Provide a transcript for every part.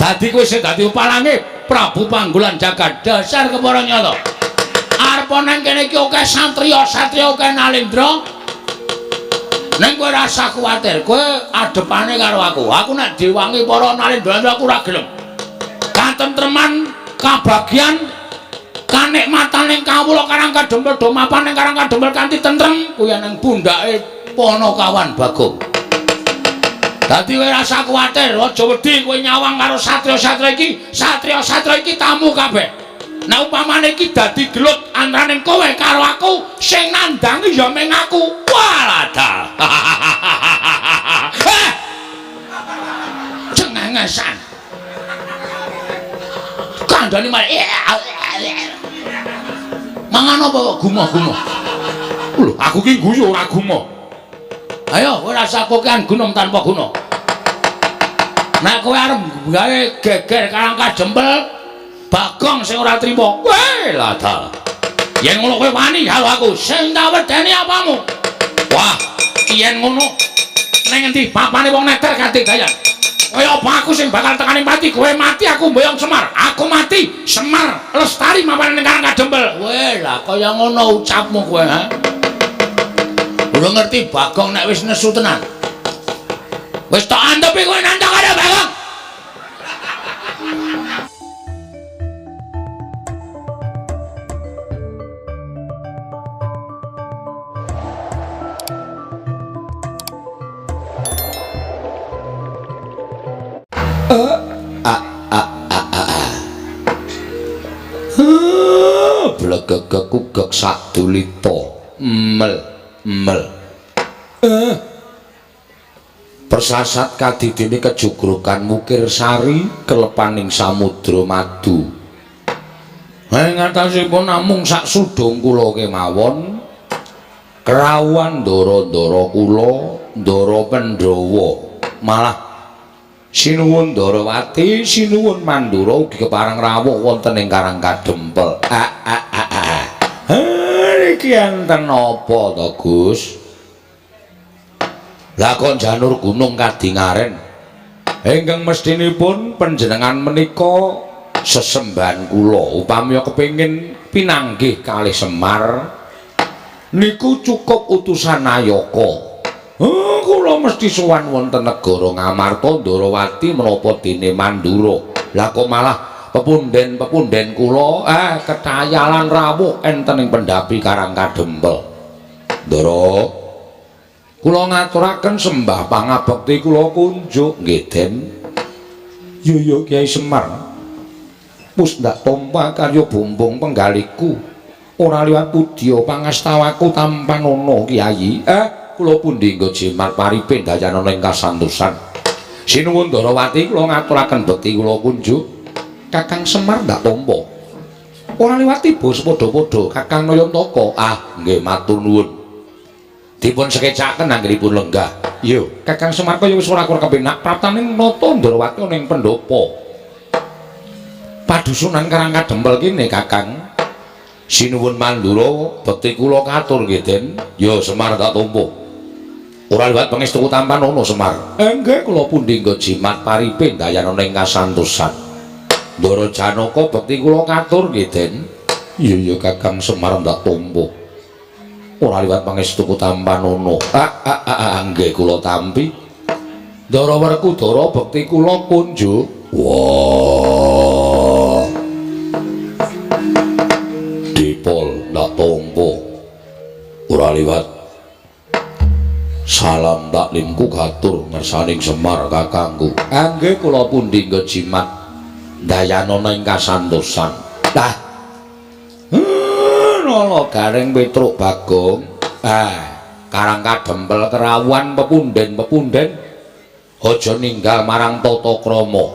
Dadi kowe sing dadi upalange Prabu Panggolan Jagat dasar kepara nyata. Arep nang kene iki akeh satriya akeh Nalendra. Ning kowe ora usah kuwatir, kowe adepane karo aku. Aku nek diwangi para Nalendra aku ora gelem. Katentreman, kabagyan, kanikmatan ning kawula Karang Kadempel do mapan ning Karang Kadempel kanthi tentrem kuwi ning pundhake Panakawan Bagong. Dadi kowe ora usah kuwatir, aja wedi kowe nyawang karo satriya-satriya iki. Satriya-satriya iki tamu kabeh. Nek upamane iki dadi gelut antaraning kowe karo aku, sing nandangi ya mung aku. Waladal. Cengengesan. Kandhane mari. Mangan apa kok gumoh-gumoh? Lho, aku ki guyu ora gumoh. Ayo, kowe rasa kokean gunung tanpa guna. Nek kowe arep gawe geger Karang Kadempel, Bagong sing ora trima. Weh, ladal. Yen ngono kowe wani karo aku, sing tak wedeni apamu? Wah, yen ngono ning endi papane wong neter kanthi dayan. Kaya apa aku sing bakal tekani mati, kowe mati aku mboyong Semar. Aku mati, Semar lestari mapan ning Karang Kadempel. Weh, lah kaya ngono ucapmu kowe, ha? Ora ngerti Bagong nek wis nesu tenan. Wis tak andepi kowe nandhang karo Bagong. Blegegek sadulita mel persasat kadidene kejugrokan Mukir Sari kelepaning samudra madu. Ing atasipun namung sak sudung kula kemawon krawuhan ndara-ndara kula Ndara Pandhawa malah sinuwun Ndarawati sinuwun Mandura ugi kepareng rawuh wonten ing Karang Kadempel. Iki enten apa to, Gus? Lakon janur gunung kadingaren. Ingkang mestinipun panjenengan menika sesembahan kula upami kepengin pinanggih kalih Semar niku cukup utusan Nayaka. Kula mesti sowan wonten negara Ngamarta Ndarawati menapa dene Mandura. Lah kok malah pepunden kula ketayalan rawuh enten ing pendhapi Karang Kadempel. Ndara kula ngaturaken sembah pangabekti kula kunjuk nggih Den. Yo Kyai Semar. Pus ndak tompa karya bumbung penggaliku. Ora liwat pudya pangastawaku tampan ana Kyai. Kula pundi nggo jimat paripin dayana ing kasantosan. Sinuwun Ndarawati kula ngaturaken bekti kula kunjuk. Kakang Semar ndak tampa. Ora liwati bos padha-padha Kakang Nayantaka. Nggih matur nuwun. Dipun sekecaken anggenipun lenggah. Yo, Kakang Semar kaya wis ora kepenak praptaning nata Ndarawati ning pendopo. Padusunan Karang Kadempel kene Kakang. Sinuwun Mandura bekti kula katur nggih Den. Yo Semar tak tampa. Ora liwat pangestu tampan ana Semar. Nggih kula pundi nggo jimat paripin dayana ing kasantosan. Ndara Janaka bekti kula katur nggih Den. Iya Kakang Semar ndak tampa. Ora liwat pangestu tampan ana. Nggih kula tampi. Ndara Werkudara bekti kula kunjuk. Wah. Dipol ndak tampa. Ora liwat salam taklimku katur ngersaning Semar kakangku. Nggih kula pundi nggo jimat dayana ing kasantosan. Nala garing Petruk Bagong. Karang Kadempel kerawuhan pepunden aja ninggal marang tata krama.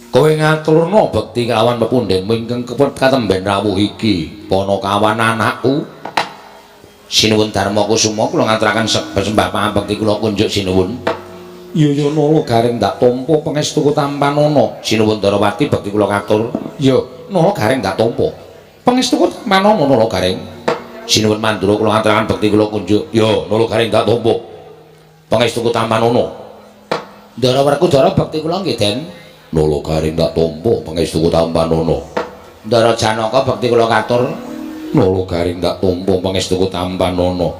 Kowe ngaturna bekti kelawan pepundenmu ingkang katemben rawuh iki. Panakawan anakku. Sinuwun Darma Kusuma kula ngaturaken sembah pangabekti kula kunjuk sinuwun. Iya nala garing ndak tampa pangestu tampan ana. Sinuwun Ndarawati bekti kula katur. Ya nala garing ndak tampa. Pangestu tampan ana nala garing. Sinuwun Mandura kula ngaturaken bekti kula kunjuk. Ya nala garing ndak tampa. Pangestu tampan ana. Ndara Werkudara bekti kula nggih Den. Nolo garing tak tompo pangestuku Tampanono. Ndara Janaka bekti kula katur. Nolo garing tak tompo pangestuku Tampanono.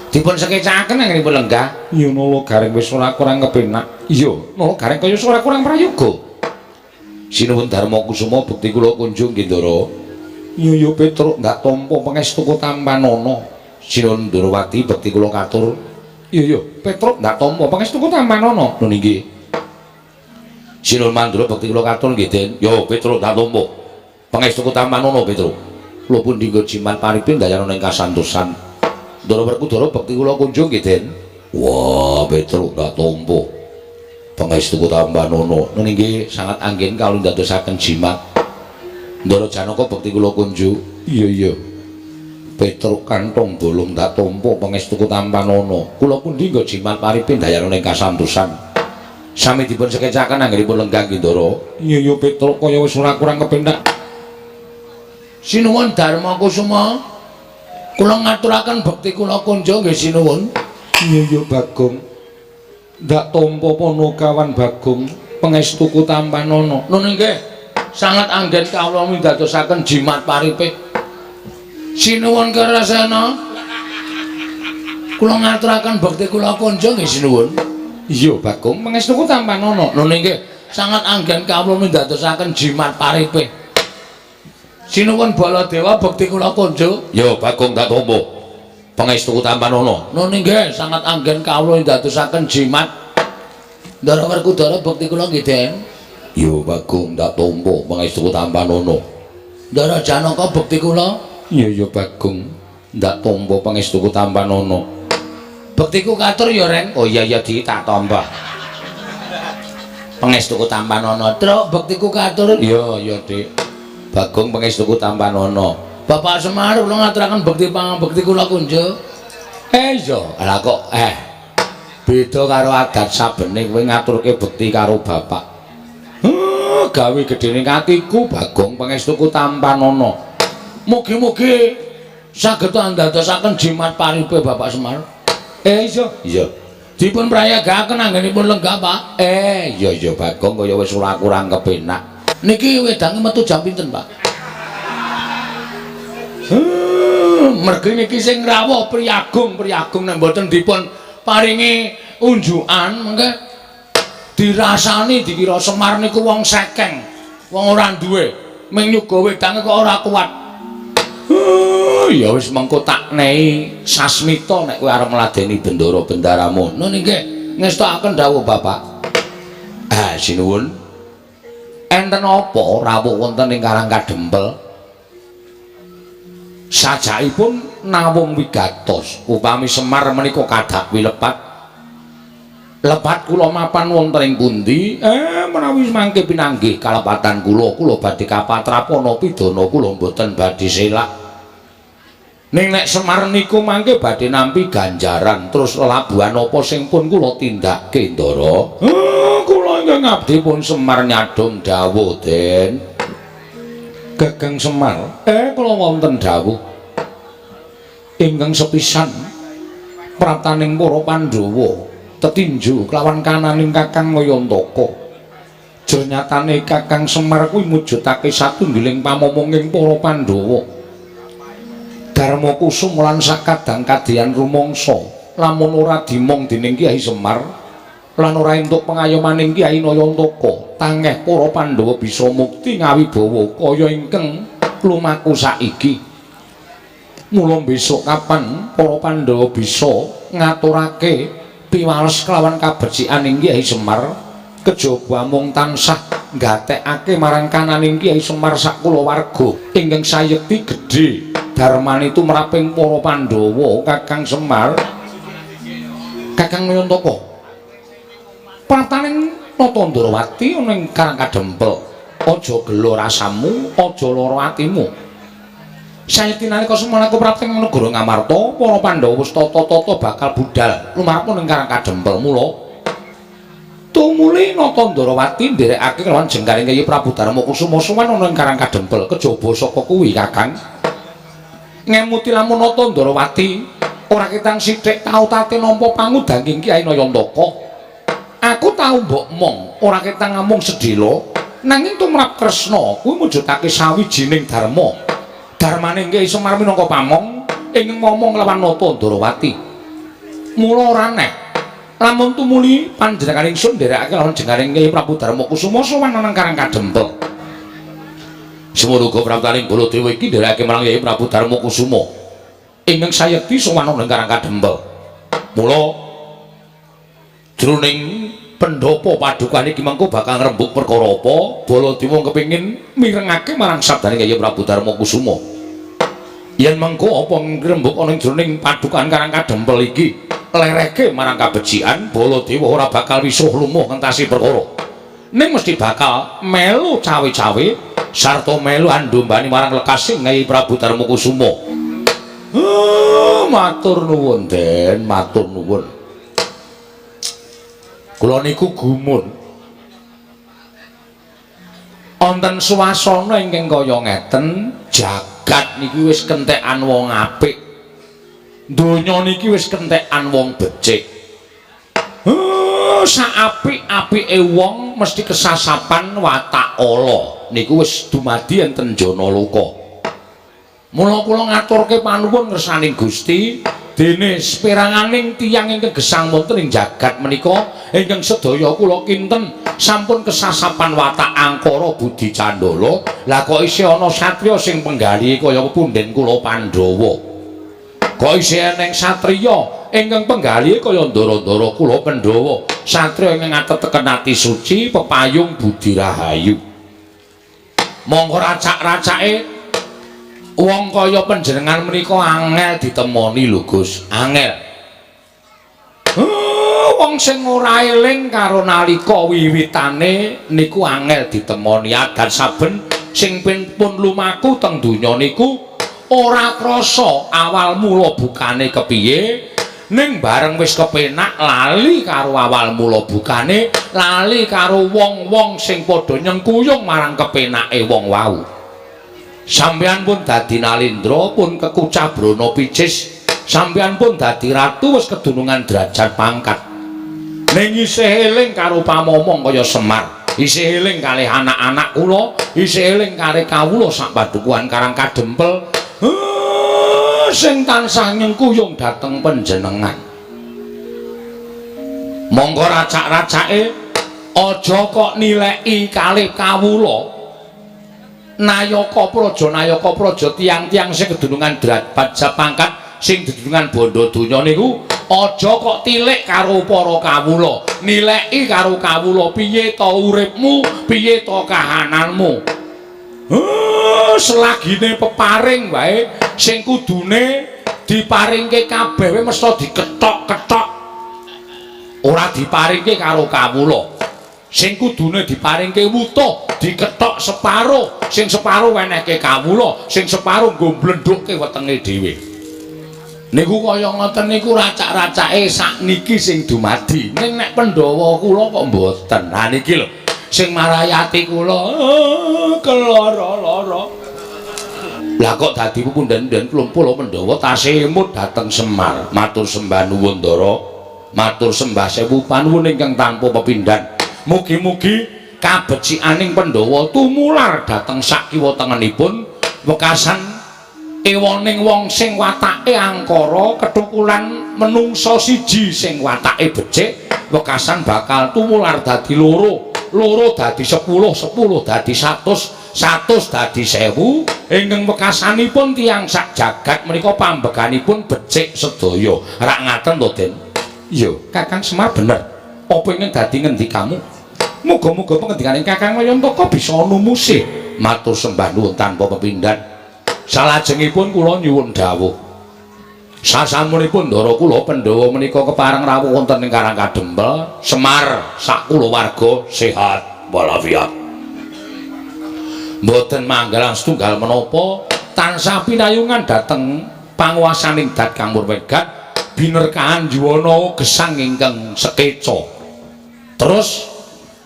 Dipun sekecaken anggenipun lenggah. Iya nolo garing wis ora kurang kepenak. Iya, nolo garing kaya ora kurang prayoga. Sinuwun Darma Kusuma bekti kula kunjung Gendara. Iya ya Petruk ndak tampa pangestuku Tampanono. Sinuwun Durawati bekti kula katur. Iya ya Petruk ndak tampa pangestuku Tampanono. Lho nggih. Sinuwun Mandura bekti kula katur nggih Den. Ya Petruk ndak tampa pangestuku Tampanono Petruk. Kula pun dinggo jimat paripe dayana ing kasantosan. Ndara Werkudara bekti kula kunjung nggih Den. Wah Petruk ndak tampa pangestuku Tampanono nggih sangat anggen kawula ndadosaken jimat. Ndara Janaka bekti kula kunjung. Iya Petruk kantong bolong ndak tampa pangestuku Tampanono. Kula pundi nggo jimat paripe dayana ing kasantosan. Sami dipun sekecaken anggenipun lenggah Ndara. Iya Petruk kaya wis ora kurang kepenak. Sinuwun Darma Kusuma. Kula ngaturaken bekti kula kunjung nggih sinuwun. Iya Bagong. Ndak tampa Panakawan Bagong pangestuku Tampanono. Nun nggih, sangat anggen kawula midadosaken jimat paripe. Sinuwun Karasena. Kula ngaturaken bekti kula kunjung nggih sinuwun. Iya Bagong pangestuku Tampanono. Nun nggih, sangat anggen kawula midadosaken jimat paripe. Sinuwun Baladewa bekti kula kunjung. Ya Bagong ndak tampa pangestuku Tampanono. Nun nggih sangat anggen kawula ndadosaken jimat. Ndara Werkudara bekti kula nggih Den. Ya Bagong ndak tampa pangestuku Tampanono. Ndara Janaka bekti kula. Iya Bagong ndak tampa pangestuku Tampanono. Bektiku katur ya Reng. Oh iya Di tak tampa. Pangestuku Tampanono. Truk bektiku katur. Iya Dik. Bagong pangestuku Tampanono. Bapak Semar kula ngaturaken bekti kula kunjung. Iya, lha kok beda karo adat sabene kowe ngaturke bekti karo bapak. Gawe gedene atiku Bagong pangestuku Tampanono. Mugi-mugi saged ndadosaken jimat paripe Bapak Semar. Iya. Dipun prayagaken anggenipun lenggah, Pak. Iya Bagong kaya wis ora kurang kepenak. Niki wedange metu jam pinten, Pak? Mergi niki sing rawuh priyagung nek mboten dipun paringi unjukan mengke dirasani dikira Semar niku wong sekeng, wong ora duwe, ming nyuga wedange kok ora kuat. Ya wis mengko tak nehi sasmita nek kowe arep ngladeni bendara-bendaramu. Nun nggih ngestokaken dawuh Bapak. Sinuwun. Enten apa rawuh wonten ing Karang Kadempel? Sajakipun nawung wigatos upami Semar menika kadhak wilepat kula mapan wonten ing pundi menawi mangke pinanggih kalepatan kula badhe kapatrapana pidana kula mboten badhe selak ning nek Semar niku mangke badhe nampi ganjaran terus lelabuhan apa sing pun kula tindakke Ndara kula ingkang ngabdi pun Semar nyadong dawuh Den. Kakang Semar, kula wonten dawuh ingkang sepisan prataning para Pandhawa tetinju kelawan kananing Kakang Mayantaka. Jernatane Kakang Semar kuwi mujudake satunggiling pamomonging para Pandhawa. Darma Kusuma lan sakadang kadhian rumangsa lamun ora dimong dening Kyai Semar lan ora entuk pengayomaning Kyai Nayantaka, tangeh para Pandhawa bisa mukti ngawibawa kaya ingkang lumaku saiki. Mula besok kapan para Pandhawa bisa ngaturake piwales kelawan kabecikaning Kyai Semar, kejaba mung tansah nggatekake marang kananing Kyai Semar sak kulawarga ingkang sayekti gedhe darmane tumraping para Pandhawa. Kakang Semar, Kakang Nayantaka, prataning Natandrawati ana ing Karang Kadempel, aja gelo rasamu, aja lara atimu. Sayekti nalika semana prapting negara Ngamarta, para Pandhawa wis tata-tata bakal budal lumarepun ing Karang Kadempel. Mula tumuli Natandrawati nderekake kelawan jengkaring Kyai Prabu Darma Kusuma sowan ana ing Karang Kadempel. Kejaba saka kuwi Kakang, ngemuti lamun Natandrawati ora ketang sithik tau tate nampa pangudanging Kyai Nayantaka, aku tau mbok mong ora ketang ngomong sedhela nanging tumrap tresna kuwi mujudake sawijining dharma dharmane Kyai Semar minangka pamong ing ngomong lawan Nata Ndarawati mula ora neh lamun tumuli panjenengan ingsun nderekake lawan jengaring Kyai Prabu Darmakusuma sowan nang Karang Kadempel semono uga praptaning Baladewa iki nderekake marang Kyai Prabu Darmakusuma ingkang sayekti sowan nang Karang Kadempel mula jroning pendopo padukan iki mengko bakal ngrembug perkara apa Baladewa kepengin mirengake marang sabdane Kyai Prabu Darmakusuma yen mengko apa ngrembug ana jroning padukan Karang Kadempel iki lereke marang kabecikan Baladewa ora bakal wisuh lumuh ngentasi perkara ning mesti bakal melu cawe-cawe sarta melu andombani marang lekasing Kyai Prabu Darmakusuma matur nuwun Den matur nuwun kula niku gumun wonten swasana ingkang kaya ngeten jagat niki wis kentekan wong apik donya niki wis kentekan wong becik saapik-apike wong mesti kesasapan watak ala niku wis dumadi enten jana loka mula kula ngaturke panuwun ngersaning Gusti dene speranganing tiyang ingkang gesang wonten ing jagat menika ingkang sedaya kula kinten sampun kesasapan watak angkara budi candala lah kok isih ana satriya sing penggali kaya punden kula Pandhawa kok isih eneng satriya ingkang penggali kaya ndara-ndara kula Pandhawa satriya ingkang ngateteken ati suci pepayung budi rahayu monggo racak-racake wong kaya panjenengan menika angel ditemoni lho Gus angel wong sing ora eling karo nalika wiwitane niku angel ditemoni agan saben sing pun lumaku teng donya niku ora krasa awal mula bukane kepiye ning bareng wis kepenak lali karo awal mula bukane lali karo wong-wong sing padha nyengkuyung marang kepenake wong wau sampeyan pun dadi nalindra pun kekucah brana picis sampeyan pun dadi ratu wis kedunungan derajat pangkat ning isih eling karo pamomong kaya Semar isih eling kalih anak-anak kula isih eling kare kawula sak padukuhan Karang Kadempel sing tansah nyengkuyung dhateng panjenengan monggo racak-racake aja kok nileki kalih kawula Nayaka Praja tiang-tiang sing kedunungan derajat pangkat sing dedunungan bondo donya niku aja kok tilik karo para kawula nileki karo kawula piye ta uripmu piye ta kahananmu selagine peparing wae sing kudune diparingke kabeh mesti diketok-ketok ora diparingke karo kawula sing kudune diparingke wutuh diketok separo sing separo wenehke kawula sing separo nggo mblendhukke wetenge dhewe niku kaya ngoten niku racak-racake sakniki sing dumadi ning nek Pandhawa kula kok mboten ha niki lho sing marayati kula kelara-lara lah kok dadi punden-punden klumpul Pandhawa tasih emut dhateng Semar matur sembah nuwun Ndara matur sembah sewu panuwun ingkang tanpa pepindhan mugi-mugi kabecikaning Pandhawa tumular dhateng sakiwa tengenipun wekasan ewoning wong sing watake angkara kethukulan menungsa siji sing watake becik wekasan bakal tumular dadi loro dadi 10 dadi 100 dadi 1000 ingkang wekasanipun tiyang sak jagat menika pambeganipun becik sedaya rak ngaten to Den iya Kakang Semar bener apa ingkang dadi ngendikamu muga-muga pengendikaning Kakang Wayantaka bisa numusi matur sembah nuwun tanpa pepindhan salajengipun kula nyuwun dawuh sasampunipun Ndara kula Pandhawa menika kepareng rawuh wonten ing Karang Kadempel Semar sak kulawarga sehat walafiat mboten manggalang setunggal menapa tansah pinayungan dhateng panguwasaning dat Kang Murwegat binerkahan juwana gesang ingkang sekeca terus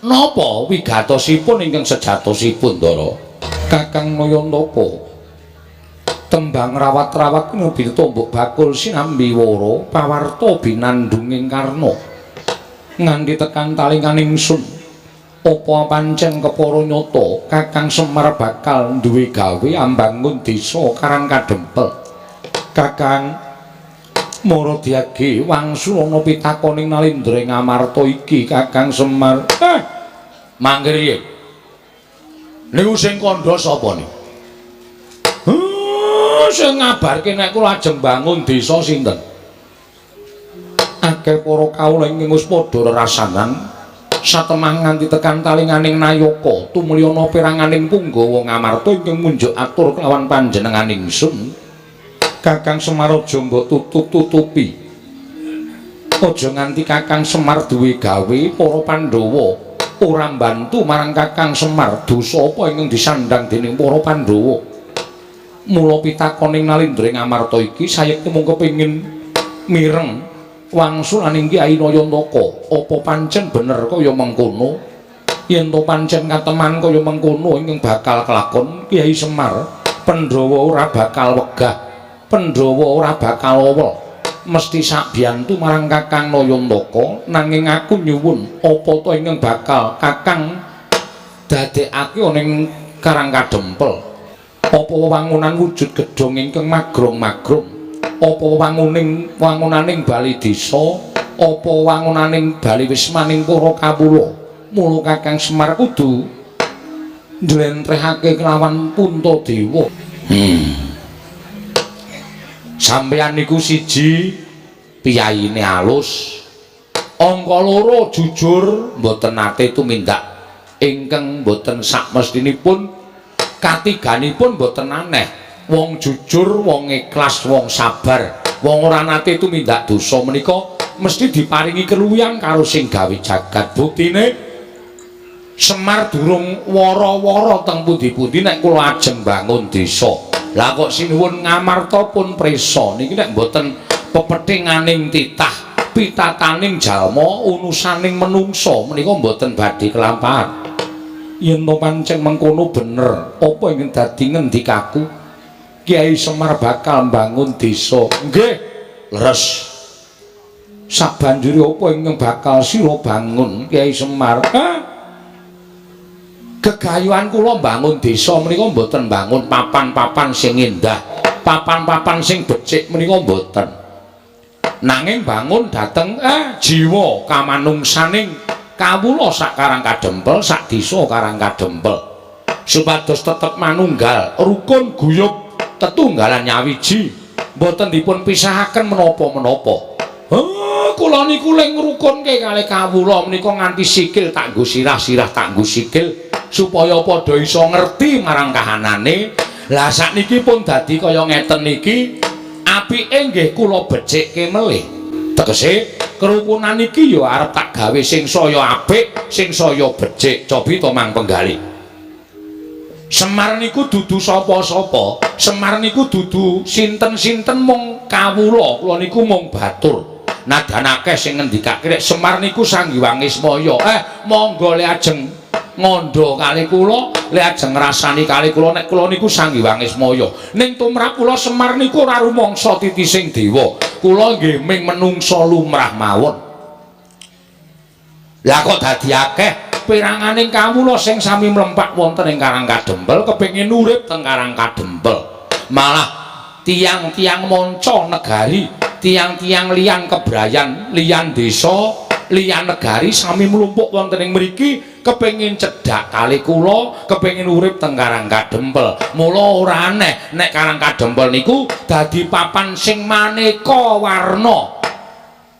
napa wigatosipun ingkang sejatosipun Ndara Kakang Wayantaka tembang rawat-rawat nebi tombok bakul sinambi wara pawarta binandunging karna nganti tekan talingan ingsun apa pancen kepara nyata Kakang Semar bakal duwe gawe ambangun desa Karang Kadempel. Kakang Maradiage wangsul ana pitakoning Nalindra Ngamarta iki Kakang Semar. Mangke piye? Niku sing kandha sapa niku? Sing ngabarke nek kula ajeng bangun desa sinten? Akeh para kawula ing wis padha rerasanan satemah nganti tekan talinganing Nayaka tumuli ana peranganing Punggawa Ngamarta ingkang munjuk atur kelawan panjenengan ingsun. Kakang Semar aja mbok tutup-tutupi. Aja nganti Kakang Semar duwe gawe para Pandhawa ora mbantu marang Kakang Semar dosa apa ingkang disandang dening para Pandhawa. Mula pitakoning Nalindra Ngamarta iki sayekti mung kepengin mireng wangsulaning Kyai Nayantaka apa pancen bener kaya mengkono. Yen to pancen kateman kaya mengkono ingkang bakal kelakon Kyai Semar Pandhawa ora bakal wegah, Pandhawa ora bakal owel, mesti sak biyantu marang Kakang Nayantaka. Nanging aku nyuwun apa to ingkang bakal Kakang dadekake ning Karang Kadempel? Apa wangunan wujud gedhong ingkang magrong-magrong? Apa wangunaning bali desa? Apa wangunaning bali wismaning para kawula? Mula Kakang Semar kudu njlentrehake kelawan Puntadewa. Sampeyan niku siji piyaine alus, angka loro jujur mboten nate tumindak ingkang mboten sakmestinipun. Katiganipun mboten aneh, wong jujur, wong ikhlas, wong sabar, wong ora nate tumindak dosa menika mesti diparingi keluwihan karo sing gawe jagat. Buktine Semar durung wara-wara teng pundi-pundi nek kula ajeng bangun desa. Lah kok sinuwun Ngamarta pun prisa niki nek mboten pepethinganing titah pitataning jalma unusaning menungsa menika mboten badhe kelampahan. Yen to pancen mengkono bener apa ingkang dadi ngendikaku Kyai Semar bakal mbangun desa. Nggih leres. Sabanjure apa ingkang bakal sira bangun Kyai Semar? Gegayuhan kula mbangun desa menika mboten mbangun papan-papan sing indah, papan-papan sing becik menika mboten. Nanging bangun dhateng jiwa kamanungsaning kawula sak Karang Kadempel, sak desa Karang Kadempel, supados tetep manunggal, rukun guyub, tetunggalan nyawiji, mboten dipun pisahaken menapa-menapa. Kula niku ling ngrukunke kalih kawula menika nganti sikil tak nggo sirah, sirah tak nggo sikil supaya padha iso ngerti marang kahanane. Lah sakniki pun dadi kaya ngeten niki, apike nggih kula becikke melih. Tegese kerukunan iki ya arep tak gawe sing saya apik, sing saya becik. Cobi to Mang Penggali. Semar niku dudu sapa-sapa. Semar niku dudu sinten-sinten mung kawula. Kula niku mung batur. Nadan akeh sing ngendikake nek Semar niku Sanghyang Ismaya. Monggo le ajeng ngondo kali kula, le ajeng ngrasani kali kula nek kula niku Sanghyang Ismaya. Ning tumrap kula Semar niku ora rumangsa titising dewa. Kula nggih ming menungsa lumrah mawon. Lah kok dadi akeh piranganing kawula sing sami mlempak wonten ing Karang Kadempel kepengin urip teng Karang Kadempel. Malah tiang-tiang manca negari, tiang-tiang liyan kebrayan, liyan desa, liyan negari sami mlumpuk wonten ing mriki kepengin cedhak kali kula, kepengin urip teng Karang Kadempel. Mula ora aneh nek Karang Kadempel niku dadi papan sing maneka warna.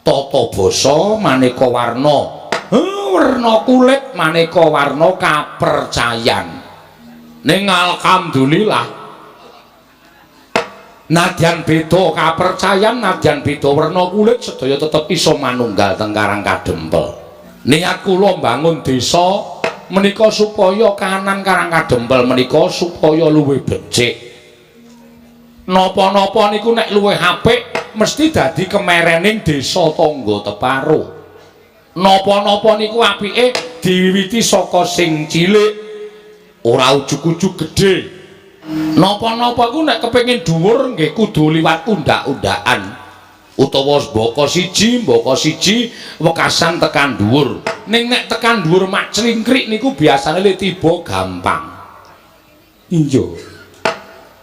Tata basa maneka warna. Werna kulit maneka warna kapercayan. Ning alhamdulillah nadyan beda kapercayan, nadyan beda werna kulit sedaya tetep iso manunggal teng Karang Kadempel. Niat kula mbangun desa menika supaya kahanan Karang Kadempel menika supaya luwih becik. Napa-napa niku nek luwih apik mesti dadi kemerening desa tangga teparo. Napa-napa niku apike diwiwiti saka sing cilik, ora ujug-ujug gedhe. Napa-napa ku nek kepengin dhuwur nggih kudu liwat undak-undakan. utawa mbaka siji wekasan tekan dhuwur. Ning nek tekan dhuwur mak cringkrik niku biasane le tiba gampang. Iya.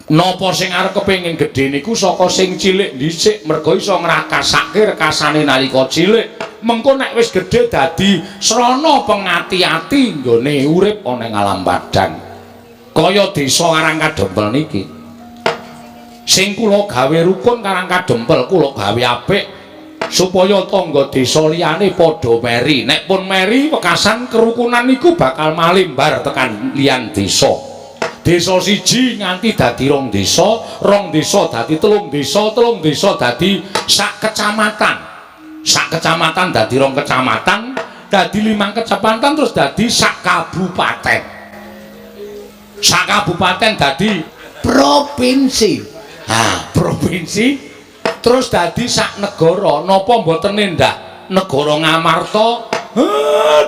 Napa sing arep kepengin gedhe niku saka sing cilik dhisik merga iso ngrakasake rekasane nalika cilik. Mengko nek wis gedhe dadi srana pengati-ati nggone urip ana ing alam padang. Kaya desa Karangkadempel niki. Sing kula gawe rukun Karangkadempel kula gawe apik supaya tangga desa liyane padha meri. Nek pun meri wekasan kerukunan niku bakal malimbar tekan liyan desa. Desa siji nganti dadi rong desa dadi telung desa dadi sak kecamatan dadi rong kecamatan dadi 5 kecamatan terus dadi sak kabupaten dadi provinsi. Provinsi terus dadi sak negara. Napa mboten nendak negara Ngamarta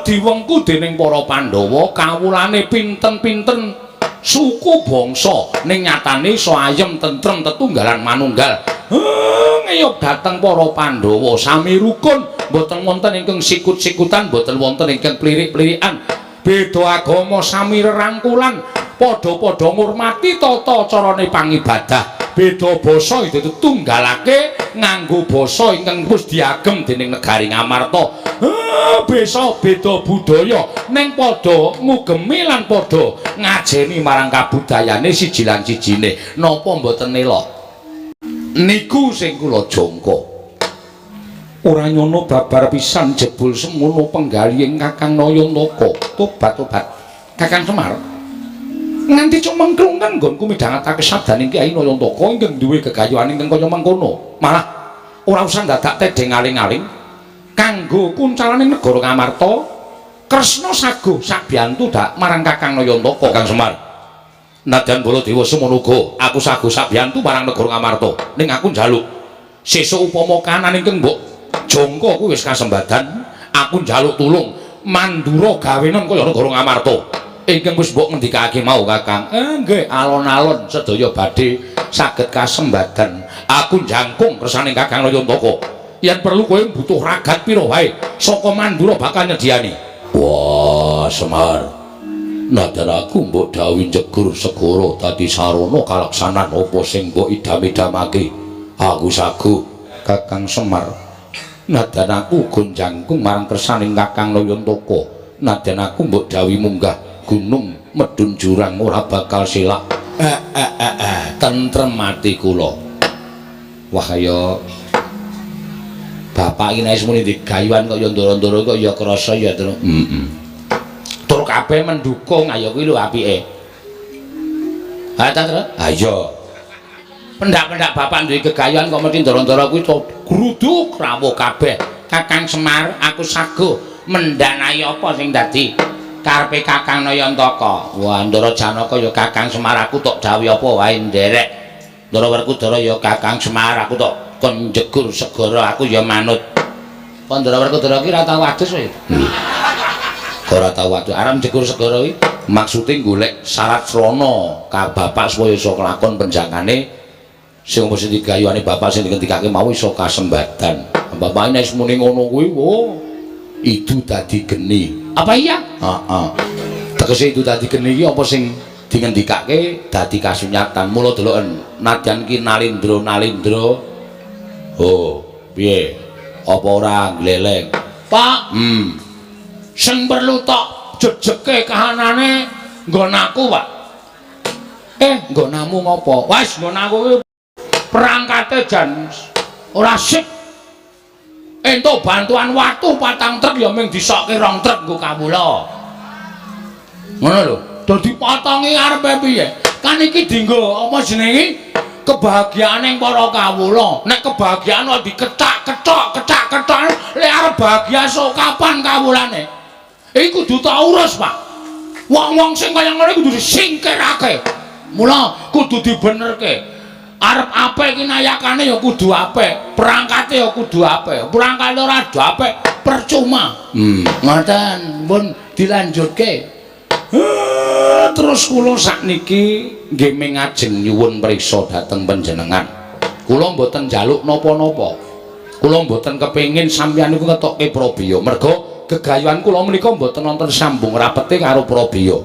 diwengku dening para Pandhawa kawulane pinten-pinten suku bangsa ning nyatane iso ayem tentrem tetunggalan manunggal. Ngeyop dateng para Pandhawa sami rukun, mboten wonten ingkang sikut-sikutan, mboten wonten ingkang plirik-plirikan. Beda agama sami rerangkulan, padha-padha ngurmati tata carane pangibadah. Beda basa itu tetunggalake nganggo basa ingkang wis diagem dening negari Ngamarta. Beda budaya ning padha ngugemi lan padha ngajeni marang kabudayane siji lan sijine. Napa mboten elok? Niku sing kula jangka. Ora nyono babar pisan jebul semono penggalihing Kakang Nayantaka. Tobat Kakang Semar. Nganti cuk mengkrung kan nggonku midhangetake sabdaning Kyai Nayantaka ingkang duwe gegayuhan ingkang kaya mangkono. Malah ora usah dadak tedeng aling-aling kanggo kuncalaning negara Ngamarta. Kresna saguh sakbiyantu dak marang Kakang Nayantaka. Kakang Semar. Nadyan Baladewa semono uga aku saguh sakbiyantu marang negara Ngamarta. Ning aku njaluk sesuk upama kanan ingkang mbok jangka kuwi wis kasembadan, aku njaluk tulung mandura gawenan kaya negara Ngamarta. Ingkang wis mbok ngendikake mau Kakang. Nggih, alon-alon sedaya badhe saged kasembadan. Aku njangkung kersaning Kakang Nayantaka. Yen perlu kowe butuh ragat pira wae saka Mandura bakal nyediani. Wah, Semar. Nadyan aku mbok dawuhi njegur segara dadi sarana kalaksanan apa sing mbok idam-idamake. Aku saguh Kakang Semar. Nadyan aku uga njangkung marang kersaning Kakang Nayantaka. Nadyan aku mbok dawuhi munggah gunung medun jurang ora bakal silak. Tentrem ati kula. Wah ya bapak iki nek muni digayuhan kok ya ndara-ndara kok ya krasa ya terus. Tur kabeh mendukung ayo kuwi lho apike. Ha ta terus? Ha iya. Pendak-pendak bapak duwe gegayuhan kok mesti ndara-ndara kuwi gruduk rawuh kabeh. Kakang Semar aku saguh mendanai apa sing dadi karepe Kakang Nayantaka. Wah, Ndara Janaka ya Kakang Semar aku tok dawuhi apa wae nderek. Ndara Werkudara ya Kakang Semar aku tok kon njegur segara aku ya manut. Kok Ndara Werkudara ki ora tau wadus kowe? Ora tau wadus. Arep njegur segara iki maksude golek syarat srana ka bapak supaya iso kelakon penjangane sing mesti digayuhane bapak sing dikendikake mau iso kasembadan. Bapak nek muni ngono kuwi, wo itu dadi geni. Apa iya? Heeh. Tegese itu dadi geni iki apa sing dingendikake dadi kasunyatan. Mula deloken nadyan ki nalindra. Oh, piye? Apa ora gleleng? Pak, sing perlu tok jejeke kahanane nggon aku, Pak. Nggonamu ngopo? Wis nggon aku kuwi perangkate jan ora sip. Entuk bantuan watu 4 truk ya mung disokke 2 truk nggo kawula. Ngono lho. Dadi potongi arepe piye? Kan iki dienggo apa jenenge? Kebahagiaaning para kawula. Nek kebahagiaan kok dikethak-kethok lek arep bahagia sok kapan kawulane? Iki kudu tak urus, Pak. Wong-wong sing kaya ngene kudu disingkirake. Mula kudu dibenerke. Arep apik ki nayakane ya kudu apik, perangkate ya kudu apik. Perangkate ora apik percuma. Ngoten, pun dilanjutke. Terus kula sakniki nggih mengajeng nyuwun priksa dhateng panjenengan. Kula mboten njaluk napa-napa. Kula mboten kepengin sampeyan niku ngetokke Prabiya. Merga gegayuhan kula menika mboten wonten sambung rapete karo Prabiya.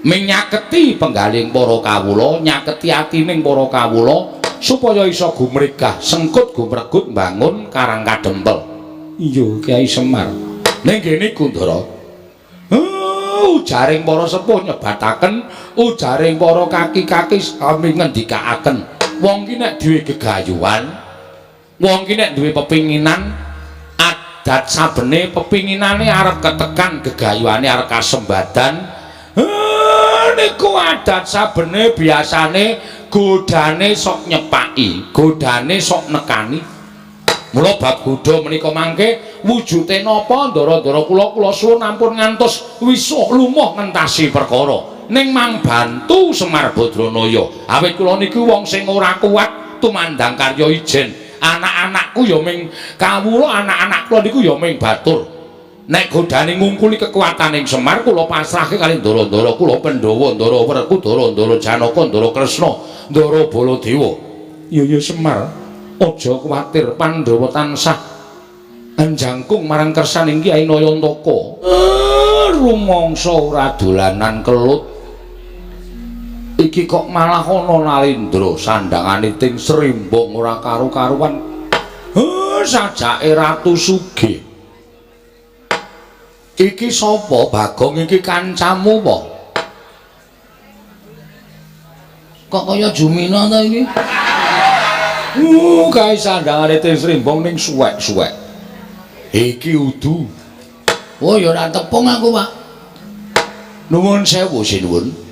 Ming nyaketi penggaling para kawula, nyaketi atining para kawula supaya isa gumregah sengkut gumregut mbangun Karang Kadempel. Iya, Kyai Semar. Ning kene Kundara. Ujaring para sepuh nyebataken, ujaring para kaki-kaki sami ngendikaaken. Wong ki nek duwe gegayuhan wong ki nek duwe pepinginan adat sabene pepinginane arep ketekan gegayuhane arep kasembadan niku adat sabene biasane godane sok nyepaki godane sok nekani mula bab godha menika mangke wujute napa ndara-ndara kula suwun ampun ngantos wisuh lumah ngentasi perkara ning mang bantu Semar Badranaya awit kula niku wong sing ora kuat tumandang karya ijen anak-anakku ya ming kawula anak-anak kula niku ya ming batur nek godane ngungkuli kekuataning Semar kula pasrahke kali ndara-ndara kula Pandhawa ndara Werku ndara Janaka ndara Kresna ndara Baladewa ya Semar aja kuwatir Pandhawa tansah njangkung marang kersaning Kyai Nayantaka rumangsa ora dolanan kelut iki kok malah ana Nalindra sandangane ting Srimbang ora karo-karuan sajake Ratu Sugih iki sapa Bagong iki kancamu apa kok kaya Jumina ta iki kae sandangane ting Srimbang ning suwek-suwek iki udu oh ya ora tepung aku Pak nuwun sewu sinuwun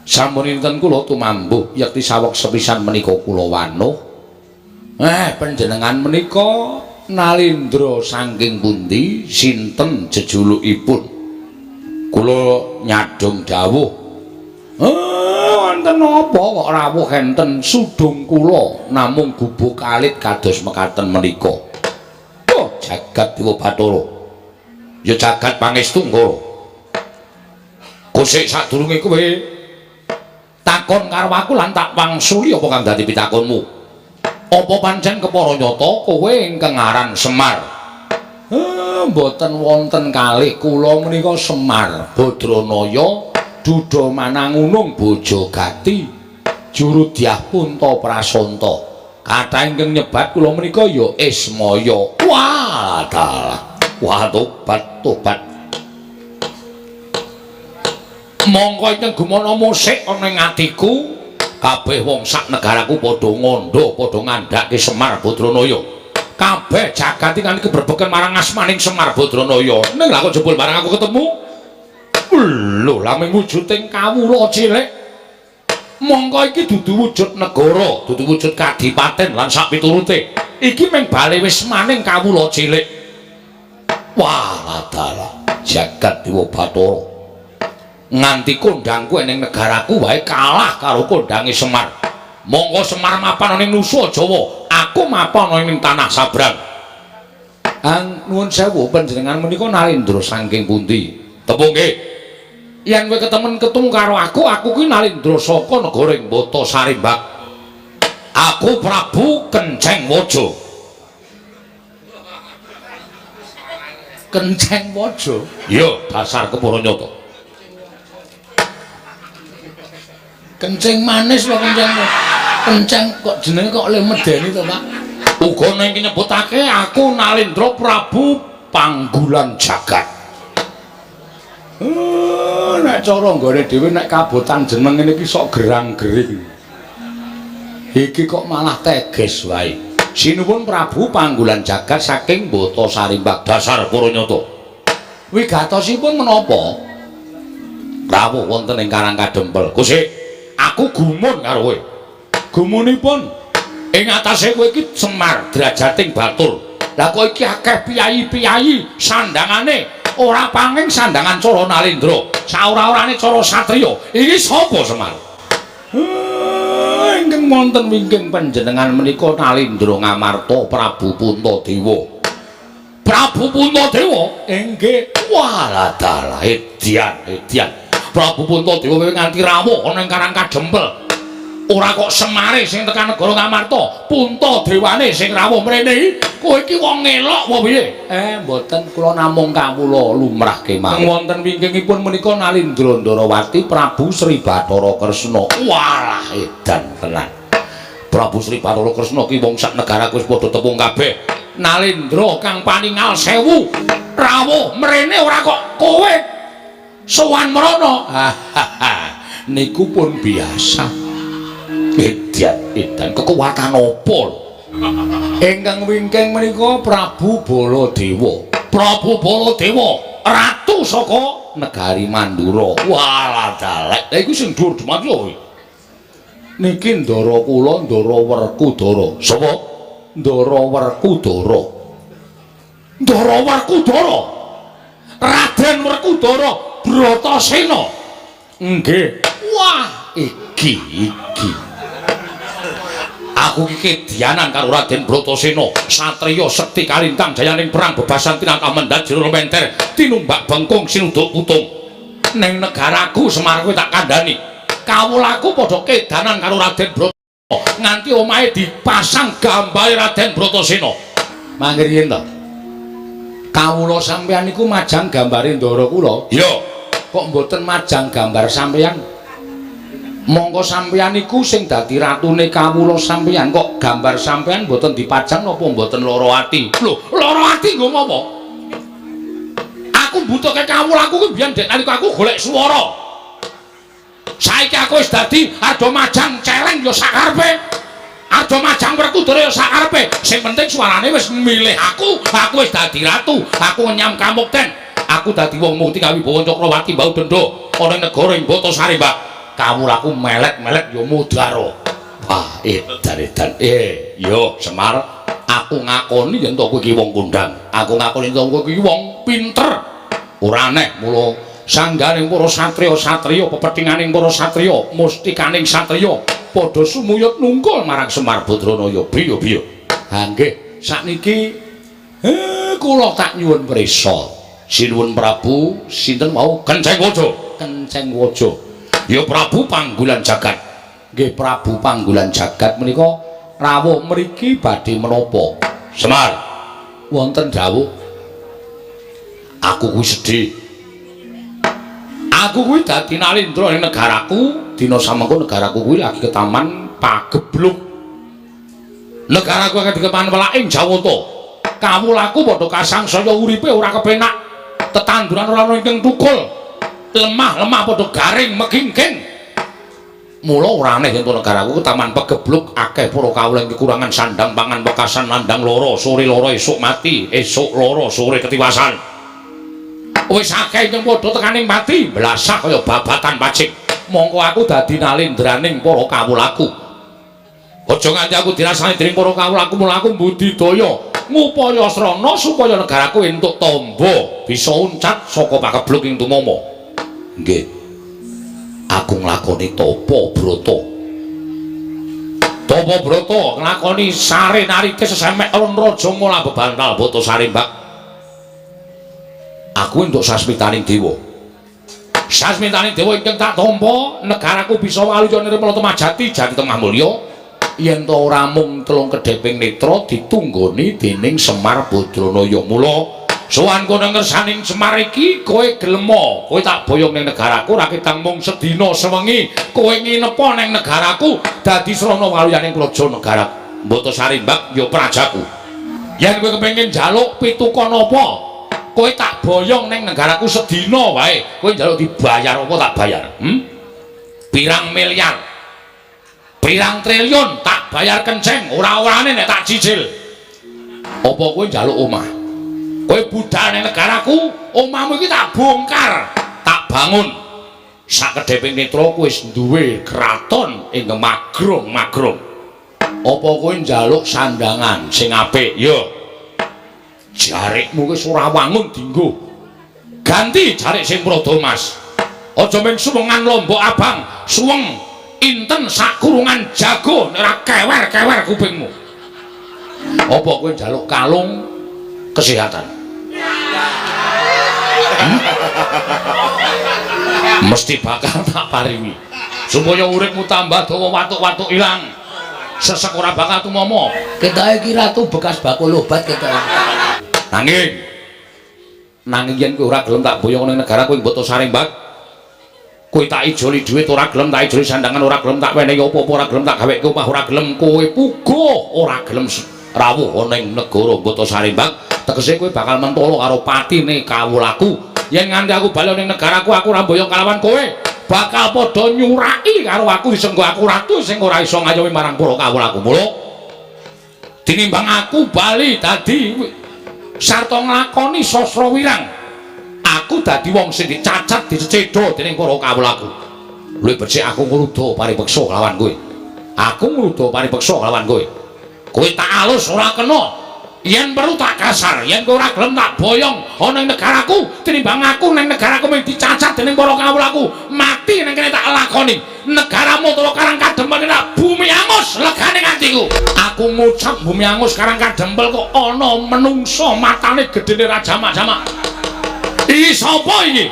sampun kula tumambuh yekti saweg sepisan menika kula wanuh panjenengan menika Nalindra saking pundi sinten jejulukipun kula nyadong dawuh wonten apa kok rawuh enten sudung kula namung gubuk alit kados mekaten menika oh jagat Dewa Bathara ya jagat pangestu Nggara kosek sadurunge kowe takon karo aku lan tak wangsuli apa kang dadi pitakonmu apa pancen kepara nyata kowe ingkang aran Semar mboten wonten kalih kula menika Semar Badranaya Duda Manangunung Bojogati Jurudyah Punta Prasanta kathah ingkang nyebat kula menika ya Ismaya wah tobat mongko ingkang gumana musik ana ing atiku kabeh wong sak negaraku padha ngandha padha ngandhake Semar Badranaya kabeh jagat iki kan keberbeken marang asmaning Semar Badranaya ning lha kok jebul marang aku ketemu lho laming wujuding kawula cilik mongko iki dudu wujud negara dudu wujud kadipaten lan sak piturute iki mung bale wis maning kawula cilik wah adalah jagat Dewa Bathara nganti kondangku ning negaraku wae kalah karo kondange Semar. Monggo Semar mapan ning Nusa Jawa, aku mapan ning tanah Sabrang. Nuwun sewu panjenengan menika Nalindra saking pundi? Tepung nggih. Yen kowe ketemu karo aku kuwi Nalindra saka negara ing Bata Sarimbak. Aku Prabu Kenceng Waja. Kenceng Waja? Iya, dasar kepara nyata. Kenceng manis lho kenceng kok jenenge kok le medeni to Pak uga ning nyebutake aku Nalindra Prabu Panggulan Jagat nek cara nggone dhewe nek kabotan jeneng ngene iki sok gerang-gering iki kok malah teges wae sinuwun Prabu Panggulan Jagat saking Bata Sarimbak dasar para nyata wigatosipun menapa rawuh wonten ing Karang Kadempel Kusik aku gumun karo kowe. Gumunipun ing atase kowe iki Semar Drajating Batur. Lah kowe iki akeh piyayi-piyayi sandangane ora panging sandangan cara Nalindra. Saora-orane cara satriya. Iki sapa Semar? Ingkang wonten wingking panjenengan menika Nalindra Ngamarta Prabu Puntadewa. Prabu Puntadewa? Inggih. Walah edian. Prabu Puntadewa nganti rawuh ana ing Karang Kadempel. Ora kok Semare sing tekan negara Ngamarta, Punta dewane sing rawuh mrene. Kowe iki wong elok apa piye? Mboten, kula namung kawula lumrah kemawon. Wonten wingkingipun menika Nalindra Ndarawati Prabu Sri Bathara Kresna. Walah edan tenan. Prabu Sri Bathara Kresna ki wong sak negara wis padha tepung kabeh. Nalindra kang paningal 1000 rawuh mrene ora kok kowe sowan mrono. Niku pun biasa. Edan kekuatan apa lho? Ingkang wingking menika Prabu Baladewa. Prabu Baladewa ratu saka negari Mandura. Walah dalek. Lha iku sing dhuwur demat lho. Niki Ndara kula Ndara Werkudara. Sapa? Ndara Werkudara. Ndara Werkudara. Raden Werkudara Bratasena. Nggih. Wah, iki. Aku iki kedianan karo Raden Bratasena, satriya sekti kalintang jayaning perang bebasan tinaka mendhat jero menter, tinumbak bengkung sinuduk putung. Ning negaraku Semar kowe tak kandhani. Kawulaku padha kedanan karo Raden Bratasena, nganti omahe dipasang gambare Raden Bratasena. Mangke riyen to. Kawula sampeyan niku majang gambare ndara kula. Iya. Kok mboten majang gambar sampeyan? Monggo sampeyan iku sing dadi ratune kawula sampeyan, kok gambar sampeyan mboten dipajang napa mboten lara ati? Lho, lara ati nggo ngopo? Aku mbutuhke kawulaku kuwi biyen dek nalika aku golek swara. Saiki aku wis dadi arda majang celeng ya sakarepe. Arda majang Werkudara ya sakarepe. Sing penting suarane wis milih aku wis dadi ratu. Aku nyam kamukten. Aku dadi wong mukti kawibawa Cakrawati Mbau Denda ana negara ing Batasari, Mbak. Kawulaku melek-melek ya mudhara. Wah, edan-edan. Yo Semar, aku ngakoni yen to kowe iki wong kondang. Aku ngakoni yen to kowe iki wong pinter. Ora aneh mula sangganing para satriya-satriya, pepethinganing para satriya, mustikaning satriya padha sumuyut nungkul marang Semar Badranaya. Biya-biya. Ha nggih, sakniki kula tak nyuwun prisa. Sinuwun Prabu sinten mau Kenceng Waja. Kenceng Waja. Ya Prabu Panggulan Jagat. Nggih Prabu Panggulan Jagat menika rawuh mriki badhe menapa? Semar. Wonten dawuh. Aku kuwi sedih. Aku kuwi dadi Nalindra ning negaraku, dina samengko negaraku kuwi lagi ketaman pagebluk. Negaraku lagi ketaman welaking Jawata. Kawulaku padha kasangsaya uripe ora kepenak. Tetanduran ora ana ingkang tukul. Lemah-lemah padha garing megingking. Mula ora aneh yen negaraku taman pegebluk akeh para kawula ing kekurangan sandang pangan wekasan landang lara sore lara esuk mati esuk lara sore ketiwasan. Wis akeh ing padha tekaning mati blasah kaya babatan pacik. Mongko aku dadi nalindraning para kawulaku. Aja nganti aku dirasani dening para kawulaku mula aku mbudidaya ngupaya srana supaya negaraku entuk tamba bisa uncat saka pagebluk ing tumama. Nggih. Aku nglakoni tapa brata. Tapa brata nglakoni sare narike sesemek alun raja mula bebantal Batasari, Mbak. Aku entuk sasmitaning dewa. Sasmitaning dewa ingkang tak tampa, negaraku bisa waluya nirmala temajati jati tengah mulya. Yen to ora mung telung kedheping netra ditunggoni dening Semar Badranaya. Mula sowan kono ngersaning Semar iki kowe gelem, kowe tak boyong ning negaraku ra ketang mung sedina sewengi kowe nginepa ning negaraku dadi srana waluyaning praja negara Batasari, Mbak, ya prajaku. Yen kowe kepengin njaluk pituka napa, kowe tak boyong ning negaraku sedina wae. Kowe njaluk dibayar apa tak bayar? Pirang miliar? Pirang triliun tak bayar kenceng, ora-orane nek tak cicil. Apa kowe njaluk omah? Kowe budal ning negaraku, omahmu iki tak bongkar, tak bangun. Sakedheping netra kowe wis duwe kraton ing magrong-magrong. Apa kowe njaluk sandangan sing apik? Ya. Jarikmu wis ora wangun dienggo. Ganti jarik sing rada emas. Aja mung suwengan lombok abang, suweng inten sakurungan jago nek ora kewer-kewer kupingmu. Apa kowe njaluk kalung kesehatan? Mesti bakal tak paringi. supaya uripmu tambah dawa watuk-watuk ilang sesek ora bakal tumomo ketoke iki ratu bekas bakul obat ketoke nanging yen kowe ora gelem tak boyong ning negara kowe mboto Sarimbang kowe tak ijoli dhuwit ora gelem tak ijoli sandangan ora gelem tak wenehi apa-apa ora gelem tak gaweke omah ora gelem kowe puga ora gelem rawuh ning negara mboto Sarimbang tegese kowe bakal mentolo karo patine kawulaku yen nganti aku bali ning negaraku aku ora boyong kalawan kowe bakal padha nyuraki karo aku disenggo aku ratu sing ora iso ngayomi marang para kawulaku mula tinimbang aku bali dadi sarta nglakoni sastra wirang aku dadi wong sing dicacat dicedha dening para kawulaku luwih becik aku ngruda paripeksa kelawan kowe kowe tak alus ora kena yen perlu tak kasar yen kowe ora gelem tak boyong ana ning negaraku tinimbang aku ning negaraku mung dicacat dening para kawulaku mati ning kene tak lakoni negaramu utawa Karang Kadempel kena bumi angus legane atiku aku ngucap bumi angus Karang Kadempel kok ana menungso matane gedene raja-jamak iki sapa iki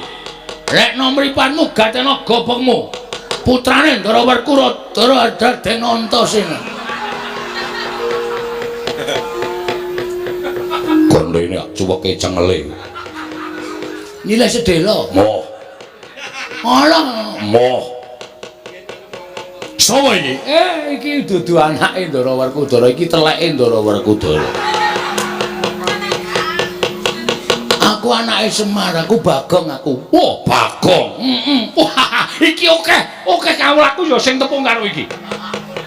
lek nomripanmu gatena gobokmu putrane Ndara Werkura Dara Dardenantasena gondene cuweke cengele nilai sedela moh alah moh sapa iki iki dudu anake Ndara Werkudara iki teleke Ndara Werkudara aku anake Semar aku Bagong aku wah Bagong wah iki oke kawulaku ya sing tepung karo iki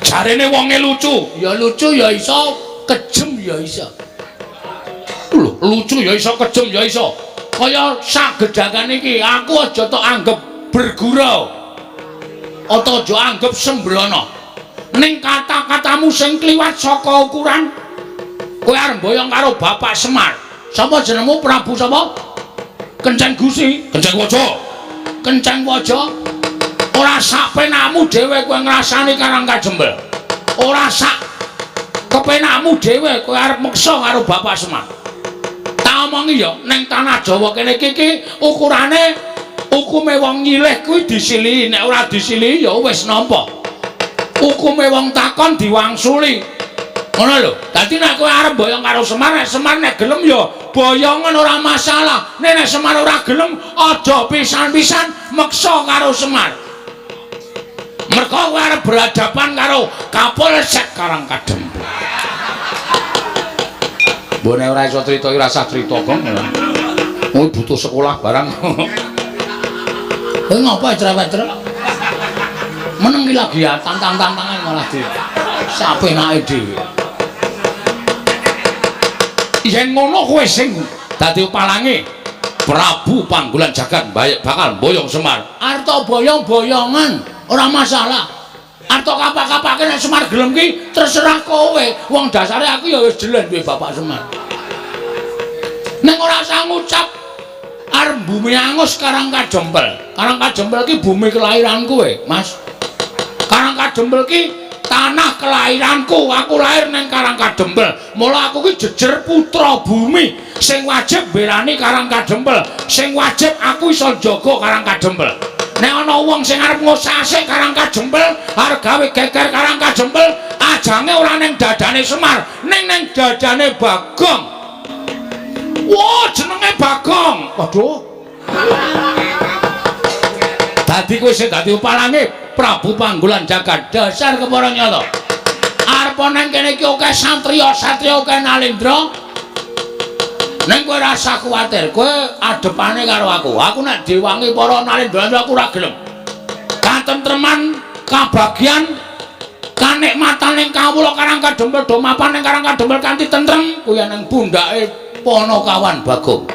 jarene wonge lucu ya iso kejem ya iso lho lucu ya iso kejem ya iso kaya sagedangan iki aku aja tok anggap bergurau atau aja anggap sembrono ning kata-katamu sing kliwat saka ukuran kowe arep boyong karo Bapak Semar sapa jenengmu Prabu sapa Kenceng Gusi Kenceng Waja ora sak penakmu dhewe kowe ngrasani Karang Kadempel ora sak kepenakmu dhewe kowe arep meksa karo Bapak Semar omongi ya ning tanah Jawa kene iki ukurane hukume wong nyilih kuwi disilihi nek ora disilihi ya wis nampa hukume wong takon diwangsuli ngono lho dadi nek kowe arep boyong karo Semar nek gelem ya boyongan ora masalah nek Semar ora gelem aja pisan-pisan meksa karo Semar mergo kowe arep berhadapan karo Kapolsek Karang Kadempel mbone ora iso crita iki rasa crita kok. Kowe butuh sekolah barang. Kowe ngapa cerewet-cerewet? Meneng iki lagi ya tantang-tantangan malah di sapenake dhewe. Yen ngono kowe sing dadi palange Prabu Panggolan Jagat bakal boyong Semar. Arta boyong-boyongan ora masalah. Arta kapak-kapake nek Semar gelem ki terserah kowe. Wong dasare aku ya wis jelen duwe Bapak Semar. Ning ora usah ngucap arep bumi angus Karang Kadempel. Karang Kadempel ki bumi kelahiran kowe, Mas. Karang Kadempel ki tanah kelahiranku. Aku lahir ning Karang Kadempel. Mula aku ki jejer putra bumi sing wajib mbelani Karang Kadempel. Sing wajib aku iso jaga Karang Kadempel. Nek ana wong sing arep ngosase Karang Kadempel, arep gawe geger Karang Kadempel, ajange ora ning dadane Semar, ning dadane Bagong. Wah, jenenge Bagong. Waduh. Dadi kowe sing dadi upalange Prabu Panggolan Jagat dasar kepara nyata. Arep nang kene iki akeh satriya akeh Nalendra. Ning kowe ora usah kuwatir, kowe adepane karo aku. Aku nek diwangi para Nalendra aku ora gelem. Katentreman, kabagyan, kanikmatan ning kawula Karang Kadempel do mapan ning Karang Kadempel kanthi tentrem kuwi ning pundhake Panakawan Bagong.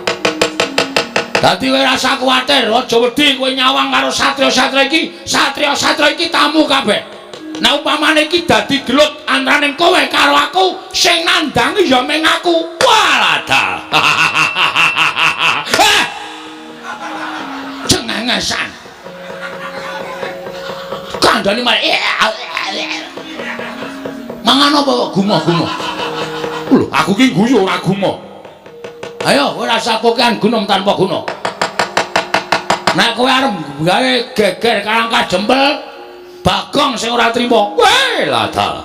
Dadi kowe ora usah kuwatir, aja wedi kowe nyawang karo satriya-satriya iki. Satriya-satriya iki tamu kabeh. Nek upamane iki dadi gelut antaraning kowe karo aku, sing nandangi ya mung aku. Waladal. Cengengesan. Kandhane mari. Mangan apa kok gumoh-gumoh? Lho, aku ki guyu ora gumoh. Ayo, kowe rasa kokean gunung tanpa guna. Nek kowe arep gawe geger Karang Kadempel, Bagong sing ora trima. Weh, ladal.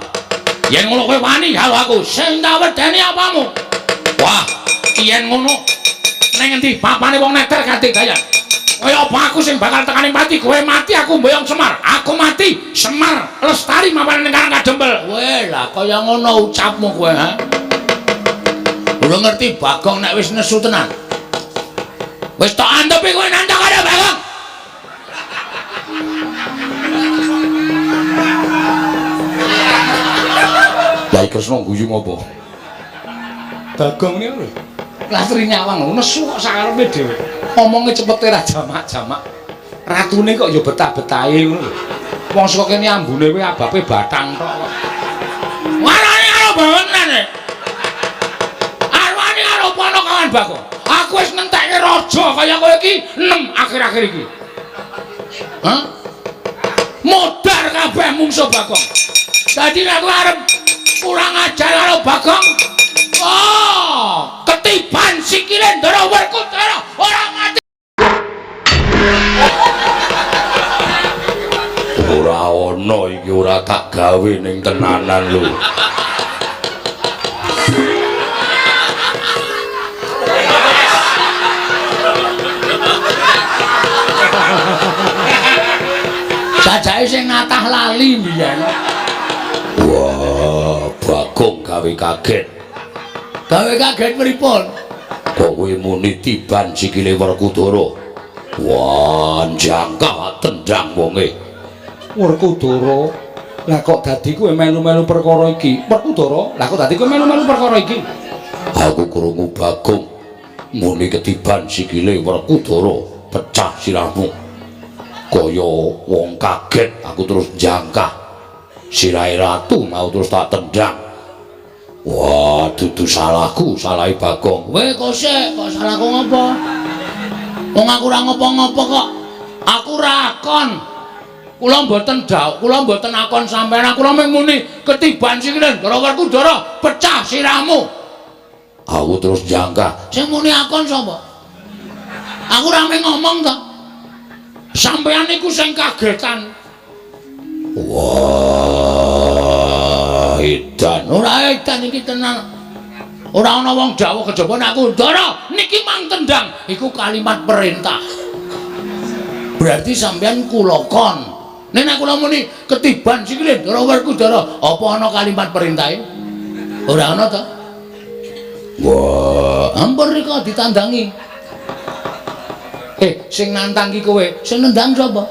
Yen ngono kowe wani karo aku, sing tak wedeni apamu? Wah, yen ngono ning endi papane wong neter kate dayan. Kaya apa aku sing bakal tekani mati, kowe mati aku mboyong Semar. Aku mati, Semar lestari mapan ning Karang Kadempel. Weh, lah kaya ngono ucapmu kowe, ha? Ora ngerti Bagong nek wis nesu tenan. Wis tak andepi kowe nandhang karo Bagong. Lah Kresna guyu ngopo? Bagong niku lho. Latri nyawang nesu kok sakarepe dhewe. Omonge cepete ra jamak-jamak. Ratune kok ya betah-betahe ngono lho. Wong saka kene ambune kowe abape batang tok kok. Warane karo bawenane. Arwani karo ponokawan Bagong. Aku wis nentekke raja kaya kowe iki 6 akhir-akhir iki. Hah? Modar kabeh mungsuh Bagong. Dadi nek kowe arep kurang ajar karo Bagong. Oh, ketiban sikile Ndara Werkudara ora mati. Ora ana iki ora tak gawe ning tenanan lho. Sajake sing natah lali mbiyen. Wah, Bagong gawe kaget. Gawe kaget pripun? Kok kowe muni tiban sikile Werkudara? Wah, jangka tendang wonge. Werkudara, lah kok dadi kowe melu-melu perkara iki? Werkudara, lah kok dadi kowe melu-melu perkara iki? Aku krungu Bagong muni ketiban sikile Werkudara, pecah sirahmu. Kaya wong kaget aku terus jangka. Sirahe ratu mau terus tak tendang. Wah, dudu salahku, salahe Bagong. Weh, kok sik, kok salahku ngopo? Wong aku ora ngopo-ngopo kok. Aku ra akon. Kula mboten kula mboten akon sampeyan. Kula mung muni ketiban sikile Ndara Werkudara, pecah sirahmu. Aku terus jangka. Sing muni akon sapa? Aku ora mung ngomong to. Sampeyan iku sing kagetan. Wah, edan. Ora edan iki tenan. Ora ana wong dawuh kejaba aku, "Ndara, niki mang tendang." Iku kalimat perintah. Berarti sampean kula kon. Nek kula muni ketiban sikile Ndara Werkudara, apa ana kalimat perintahe? Ora ana to? Wah, ampun rika ditandangi. Sing nantang ki kowe, sing nendang sapa?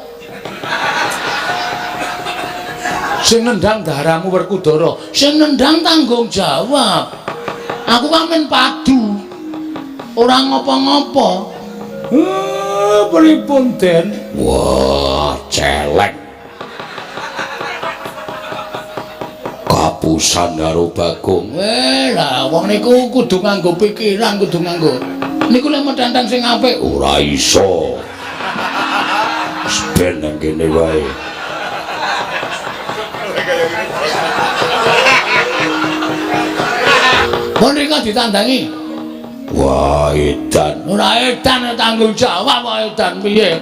Sing nendang daramu Werkudara, sing nendang tanggung jawab. Aku kan men padu. Ora ngopo-ngopo. Pripun Den? Wah, celek. Kapusan karo Bagong. Lah wong niku kudu nganggo pikiran, kudu nganggo. Niku lek medantang sing apik ora iso. Wis ben nang kene wae. Menika ditandangi. Wah, edan. Ora edan tanggung jawab kok edan piye?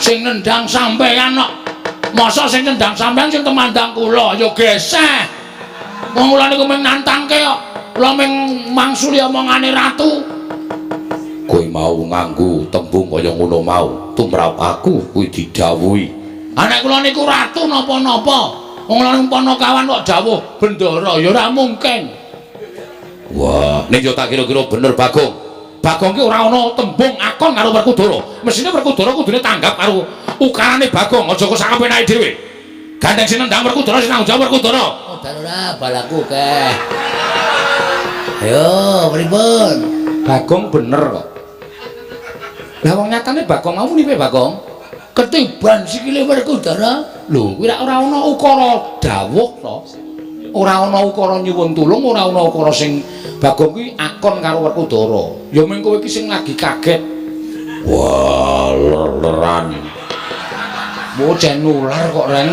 Sing nendang sampeyan kok. Masa sing nendang sampeyan sing temandang kula ya geseh. Wong kula niku mung nantangke kok. Kula mung mangsuli omongane ratu. Kowe mau nganggo tembung kaya ngono mau, tumrap aku kuwi didhawuhi. Anak kula niku ratu napa-napa. Wong kula niku ponokawan kok dawuh bendara ya ora mungkin. Wah, ning yo tak kira-kira bener Bagong. Bagong ki ora ana tembung akon karo Werkudara. Mesine Werkudara kudune tanggap karo ukarane Bagong, aja kok sak penake dhewe. Gandeng sing nendang Werkudara sing tanggung jawab Werkudara. Oh, ora balaku keh. Ayo, pripun? Bagong bener kok. Lah wong nyatane Bagong mau nipe Bagong? Ketiban sikile Werkudara. Lho, kuwi ora ana ukara dawuh to. Ora ana ukara nyuwun tulung, ora ana ukara sing Bagong kuwi akon karo Werkudara. Ya mung kowe iki sing lagi kaget. Wah, leran. Bocah nular kok Ren.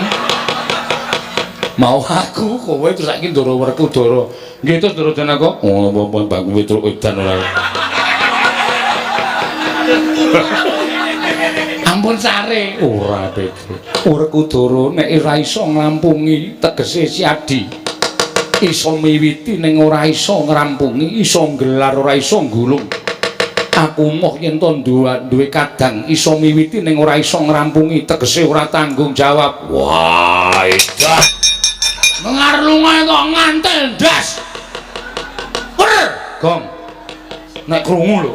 Mau aku kowe terus saiki Ndara Werkudara. Nggih terus Ndara kok. Oh, Bagong terus edan ora. Ampun sare. Ora Pedro. Werkudara nek ora iso nglampungi tegese siadi. Iso miwiti ning ora iso ngrampungi, iso nggelar ora iso nggulung. Aku moh yen to duwe kadang iso miwiti ning ora iso ngrampungi tegese ora tanggung jawab. Wah, edan. Mengar lungae kok ngantel ndas. Bener, Gong. Nek krungu lho.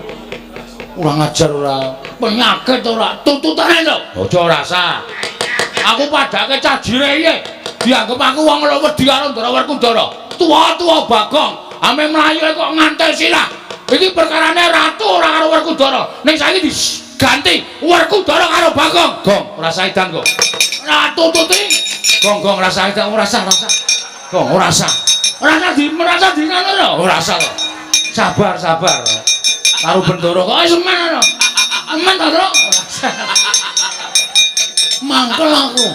ora ngajar ora penyakit ora tututane lho. Aja rasa. Aku padake cajire ye. Dianggep aku wong lho wedi karo Ndara Werkudara. Tua-tua Bagong, ame mlayu kok ngantel silah. Iki perkarane ratu ora karo Werkudara. Ning saiki diganti Werkudara karo Bagong. Gong, rasa edan kok. Ratu tuti. Gong rasa edan ora rasa. Gong ora rasa. Merasa di ngono lho. Ora rasa kok. Sabar. Karo Bendoro kok Semen lho. Semen to, Tru. Mangkel aku.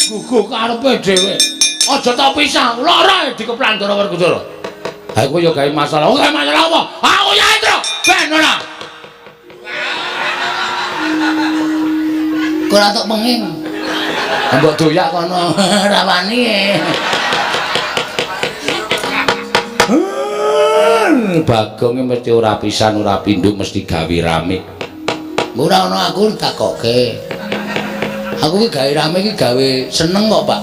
Gugu karepe dhewe. Aja tak pisah. Lara dikeplan Ndara Werkudara. Ha kowe yo gawe masalah. Oke, masalah apa? Aku ya itu. Ben ora. Kok ora tok penging. Mbok doyak kono rawani. Bagong mesti ora pisan ora pindho mesti gawe rame. Ora ono aku takoke. Aku ki gawe rame ki gawe seneng kok, Pak.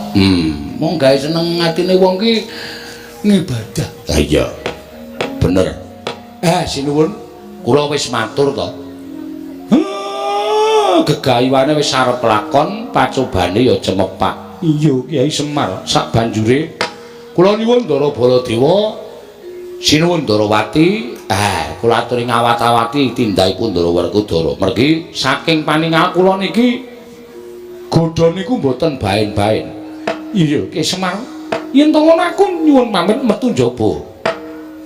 Mong gawe seneng atine wong ki ngibadah. Ha iya. Bener. Sinuwun, kula wis matur to. Gegayuane wis arep lakon, pacobane ya cemepak. Iya, Kyai Semar. Sak banjure kula nyuwun Ndara Baladewa, sinuwun Ndarawati, kula aturi ngawat-awati tindakipun Ndara Werkudara. Mergi saking paningal kula niki godha niku mboten baen-baen. Iya, Kyai Semar. Yen to ngono aku nyuwun pamit metu njaba.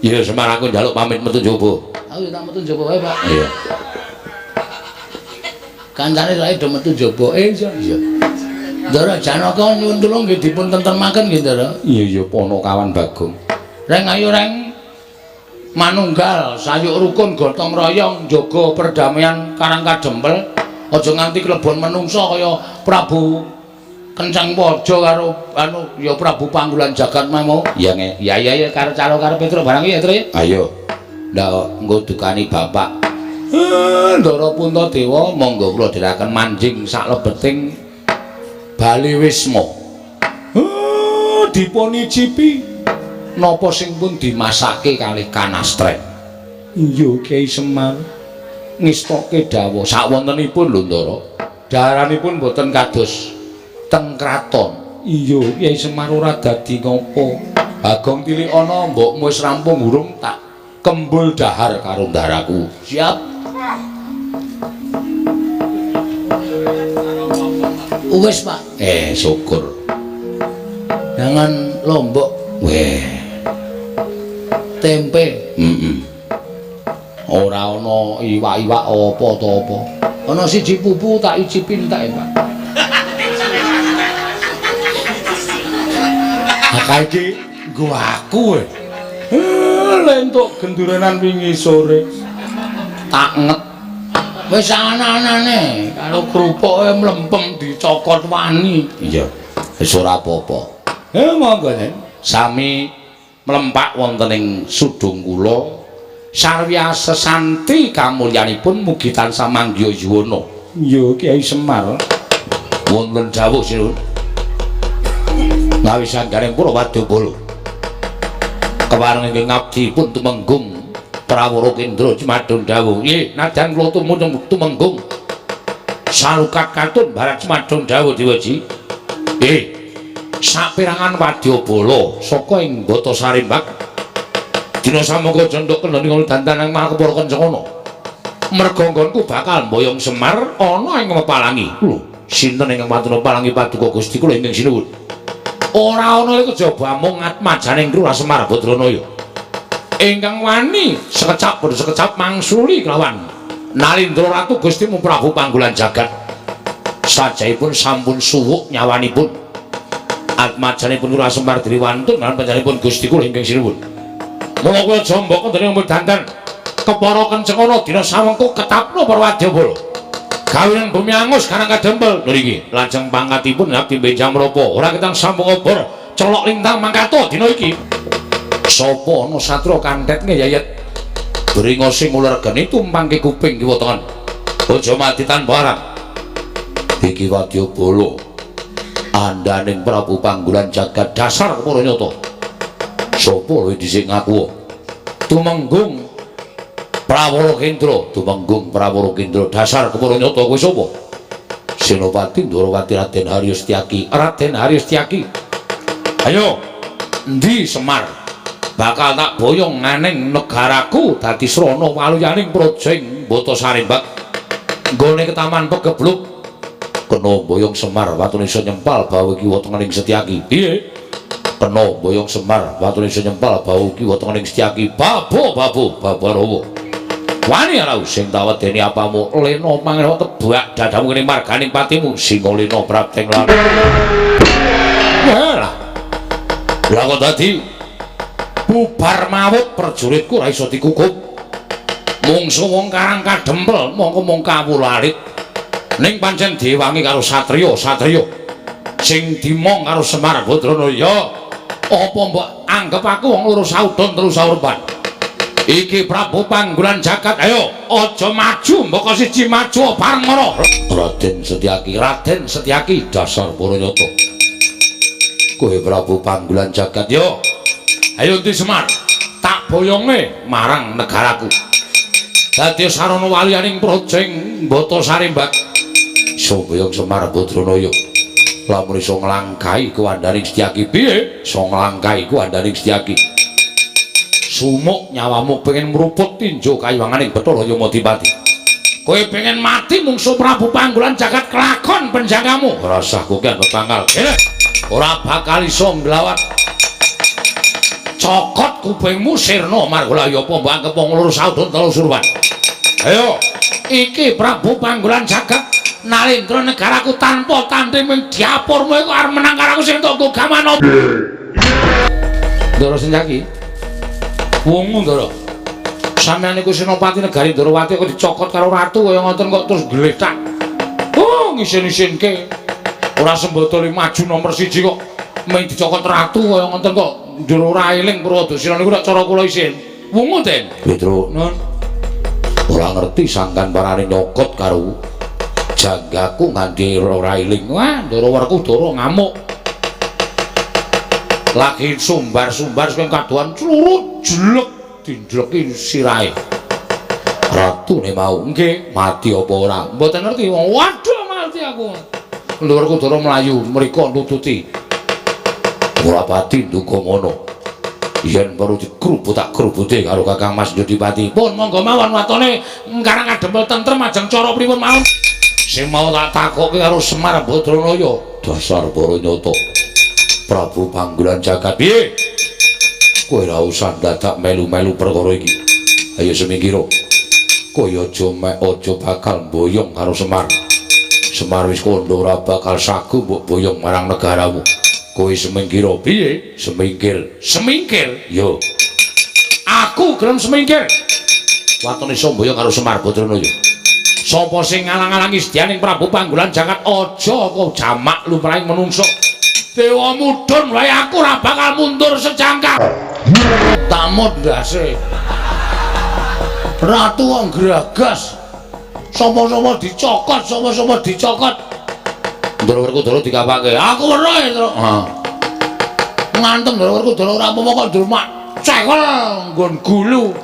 Iya, Semar aku njaluk pamit metu njaba. Aku tak metu njaba wae, Pak. Iya. Kancane sae do metu njaba. Iya. Ndara Janaka nyuwun tulung nggih dipun tentremaken nggih, Ndara. Iya, Ponokawan Bagong. Reng ayo reng manunggal sayuk rukun gotong royong njaga perdamaian Karang Kadempel. Aja nganti klebon menungsa kaya Prabu Kencang Waja karo ya Prabu Panggulan Jagat mau. Iya, Ya karo calo karo Petro barang iki ya, Tru. Ayo. Ndak nggo dukani bapak. Ndara Puntadewa monggo kula dherekaken manjing sak lebeting Bali Wisma. Dipun icipi Napa sing pun dimasake kalih kanastren. iya Kyai Semar Ngistoke dawuh sawontenipun lho Ndara. Daharanipun boten kados teng kraton. iya Kyai Semar ora dadi ngopo. Bagong tilik ana mbokmu wis rampung urung tak kembul dahar karo ndaraku. Siap. Wis, Pak. Syukur. Jangan lombok. Weh. Tempe. Ora ana iwak-iwak apa to apa. Ana siji pupu tak icipin tak, Pak. Akeh iki nggo aku lentuk gendurenan wingi sore. Tak nget. Wis ana-anane karo krupuke mlempem dicokot wani. Iya. Wis ora apa-apa. Monggo Nen. Sami mlempak wonten ing sudung kula sarya sesanti kamulyanipun mugi tansah manggya yuwana. Iya Kyai Semar. Wonten dawuh sinuwun. Ngawi sanggaring kula Wadyabala. Kewareng ing ngabdi pun tumenggung Prawara Kendra Cemadon dawuh. Nggih, nadyan kula tumenggung salukat katun Barat Cemadon dawuh Dewaji. Saperangan Wadyabala saka ing Bata Sarimbak dina samoga cendhok kendhani kula dandanang makapura kencana. Merga nggonku bakal mboyong Semar ana ing Mepalangi. Lho, sinten ingkang matur palangi paduka Gusti kula ingkang sinuwun. Ora ana iku kejaba mung atmajaning Krulah Semar Badranaya. Ingkang wani sekecap bodo sekecap mangsuli kelawan Nalindra Ratu Gustimu Prabu Panggulan Jagat. Sajaipun sampun suwuk nyawanipun. Atmajanipun Krulah Semar Driwantun lan panjenenganipun Gusti kula ingkang sinuwun. Mula kula jambaka dening dandan kepara kencengana dina samengko ketapna para Wadyabala. kawinan bumi angus karang kadempel niki lajeng pangkatipun ngabdi benjang menapa ora ketang sampung obor colok lintang mangkato dina iki sapa ana satra kanthet ngeyayet bringo sing uler geni tumpangke kuping kiwa tengen aja mati tanpa arang iki wadya bala andaning Prabu Panggulan Jagat dasar para nyata sapa luwih dhisik ngaku tumenggung Prawara Kendra tumenggung Prawara Kendra dasar kepara nyata kowe sapa Senopati Ndrawati Raden Haryo Setyaki Raden Haryo Setyaki ayo endi Semar bakal tak boyong nganing negaraku dadi srana waluyaning projeng Mbata Sarembak nggone ketaman pegebluk kena boyong Semar watune iso nyempal bawa kiwa tengening Setyaki piye kena boyong Semar watune iso nyempal bawa kiwa tengening Setyaki babarawa wani ana sing tawedeni apamu lena mangrene tebak dadamu kene marganing patimu Singalena Prapteng lan lah kok dadi bubar mawut prajuritku ora iso dikukup mungsu wong karang kadempel mongko mung kawulalit ning pancen diwangi karo satriya sing dimong karo Semar Badranaya apa mbok anggap aku wong loro saudon telu saurban iki Prabu Panggulan Jagat ayo aja maju mboko siji maju bareng ngono Raden Setyaki dasar para nyata kowe Prabu Panggulan Jagat yo ayo ndi Semar tak boyonge marang negaraku dadi sarana waliyaning projeng Mbata Sarembak iso boyong Semar Badranaya lamun iso nglangkahi kuwandaning Setyaki piye iso nglangkahi kuwandaning Setyaki sumuk nyawamu pengen meruput tinju kayuwanganing Bathara Yamadipati kowe pengen mati mungsuh Prabu Panggulan Jagat kelakon penjagamu rasahku ki anut tanggal ora bakal iso nglawat cokot kupingmu sirna margolaya apa mbok anggap wong loro saudon telu surwan ayo iki Prabu Panggulan Jagat nalindra negaraku tanpa tanding ming diapurmu iku arep menang karo aku sing tok gamana Ndara Setyaki wungu Ndara sampeyan iku Senopati negari Ndrawati kok dicokot karo ratu kaya ngoten kok terus gletak oh ngisin-isinke ora sembata maju nomor 1 kok mung dicokot ratu kaya ngoten kok njero ora eling Pradasira niku nek cara kula isin wungu Den Petro nun ora ngerti sangkan parane nyokot karo jagaku nganti ora eling wah Ndara Werkudara ngamuk lagi sumbar-sumbar sing kaduan clurut jelek dindleki sirahe ratune mau nggih mati apa ora mboten ngerti waduh mati aku Ndara Werkudara mlayu mriko nututi ora pati nduga ngono yen baru dikrubut tak krubuti karo Kakang Mas Yudipati pun monggo mawon watone karang kadempel tentrem ajeng cara pripun mawon sing mau tak takokke karo Semar Badranaya dasar para nyata Prabu Panggulan Jagat piye kowe ora usah dadak melu-melu perkara iki ayo semingkira kowe aja bakal boyong karo Semar wis kondo ora bakal sagu mbok boyong marang negaramu kowe semingkira piye semingkir yo aku gelem semingkir watone iso boyong karo Semar Badranaya sapa sing ngalang-alangi sedyaning Prabu Panggulan Jagat aja kok jamak lumrahing menungso Dewa mudhun wae aku ora bakal mundur sejangkah. Tamut ndase. Ratu wong gragas. Sapa-sapa dicokot, sapa-sapa dicokot. Ndara Werkudara dikapake. Aku weruh, Ndra. Heeh. Ngantem Ndara Werkudara ora apa-apa kok ndurmak cekel nggon gulu.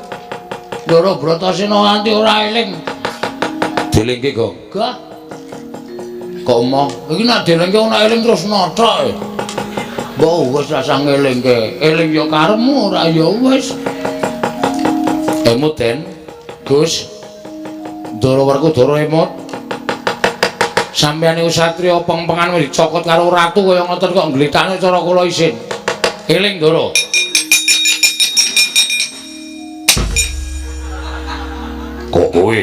Ndara Bratasena nganti ora eling. Dilingke, Gong. Gah. Kok omong iki nek delengke ora eling terus nothok mbok wis rasah ngelingke eling ya karepmu ora ya wis emut Den Gus Ndara Werkudara emut sampeyan iku satriya peng-pengan wis dicokot karo ratu kaya ngoten kok ngglitane cara kula isin eling Ndara kok kowe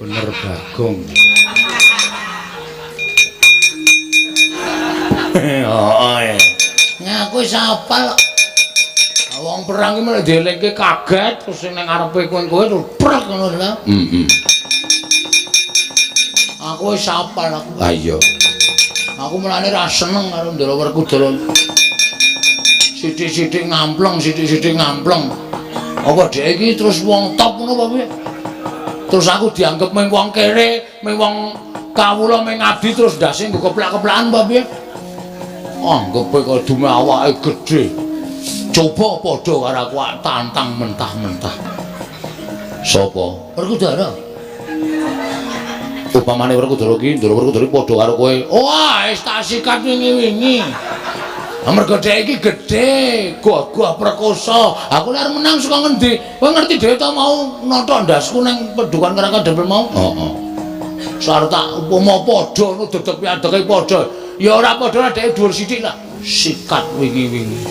bener Bagong heeh. Ngaku wis apal. Wong perang iki malah dielingke kaget terus sing nang ngarepe kowe terus prek ngono lho. Aku wis apal aku. Ah iya. Aku mulane ra seneng karo Ndara Werkudara. Sithik-sithik ngampleng, sithik-sithik ngampleng. Apa dhek iki terus wong top ngono apa piye? Terus aku dianggep mung wong kere, mung wong kawula mung ngabdi terus ndase nggo keplak-keplakan apa piye? Anggepe kudu awake gedhe. Coba padha karo aku tantang mentah-mentah. Sapa? Werkudara. Upamane Werkudara ki, Ndara Werkudara padha karo kowe. Wah, wis tak sikat wingi-wingi. Amarga dhek iki gedhe, gagah perkosa. Aku nek menang saka ngendi? Kowe ngerti dhewe ta mau nata ndasku ning Pedukan Kerangka Dempel mau? Heeh. Sarta upama padha ngono dedeg piadeke padha. Ya ora padha dhek dhuwur sithik lah. Sikat wingi-wingi.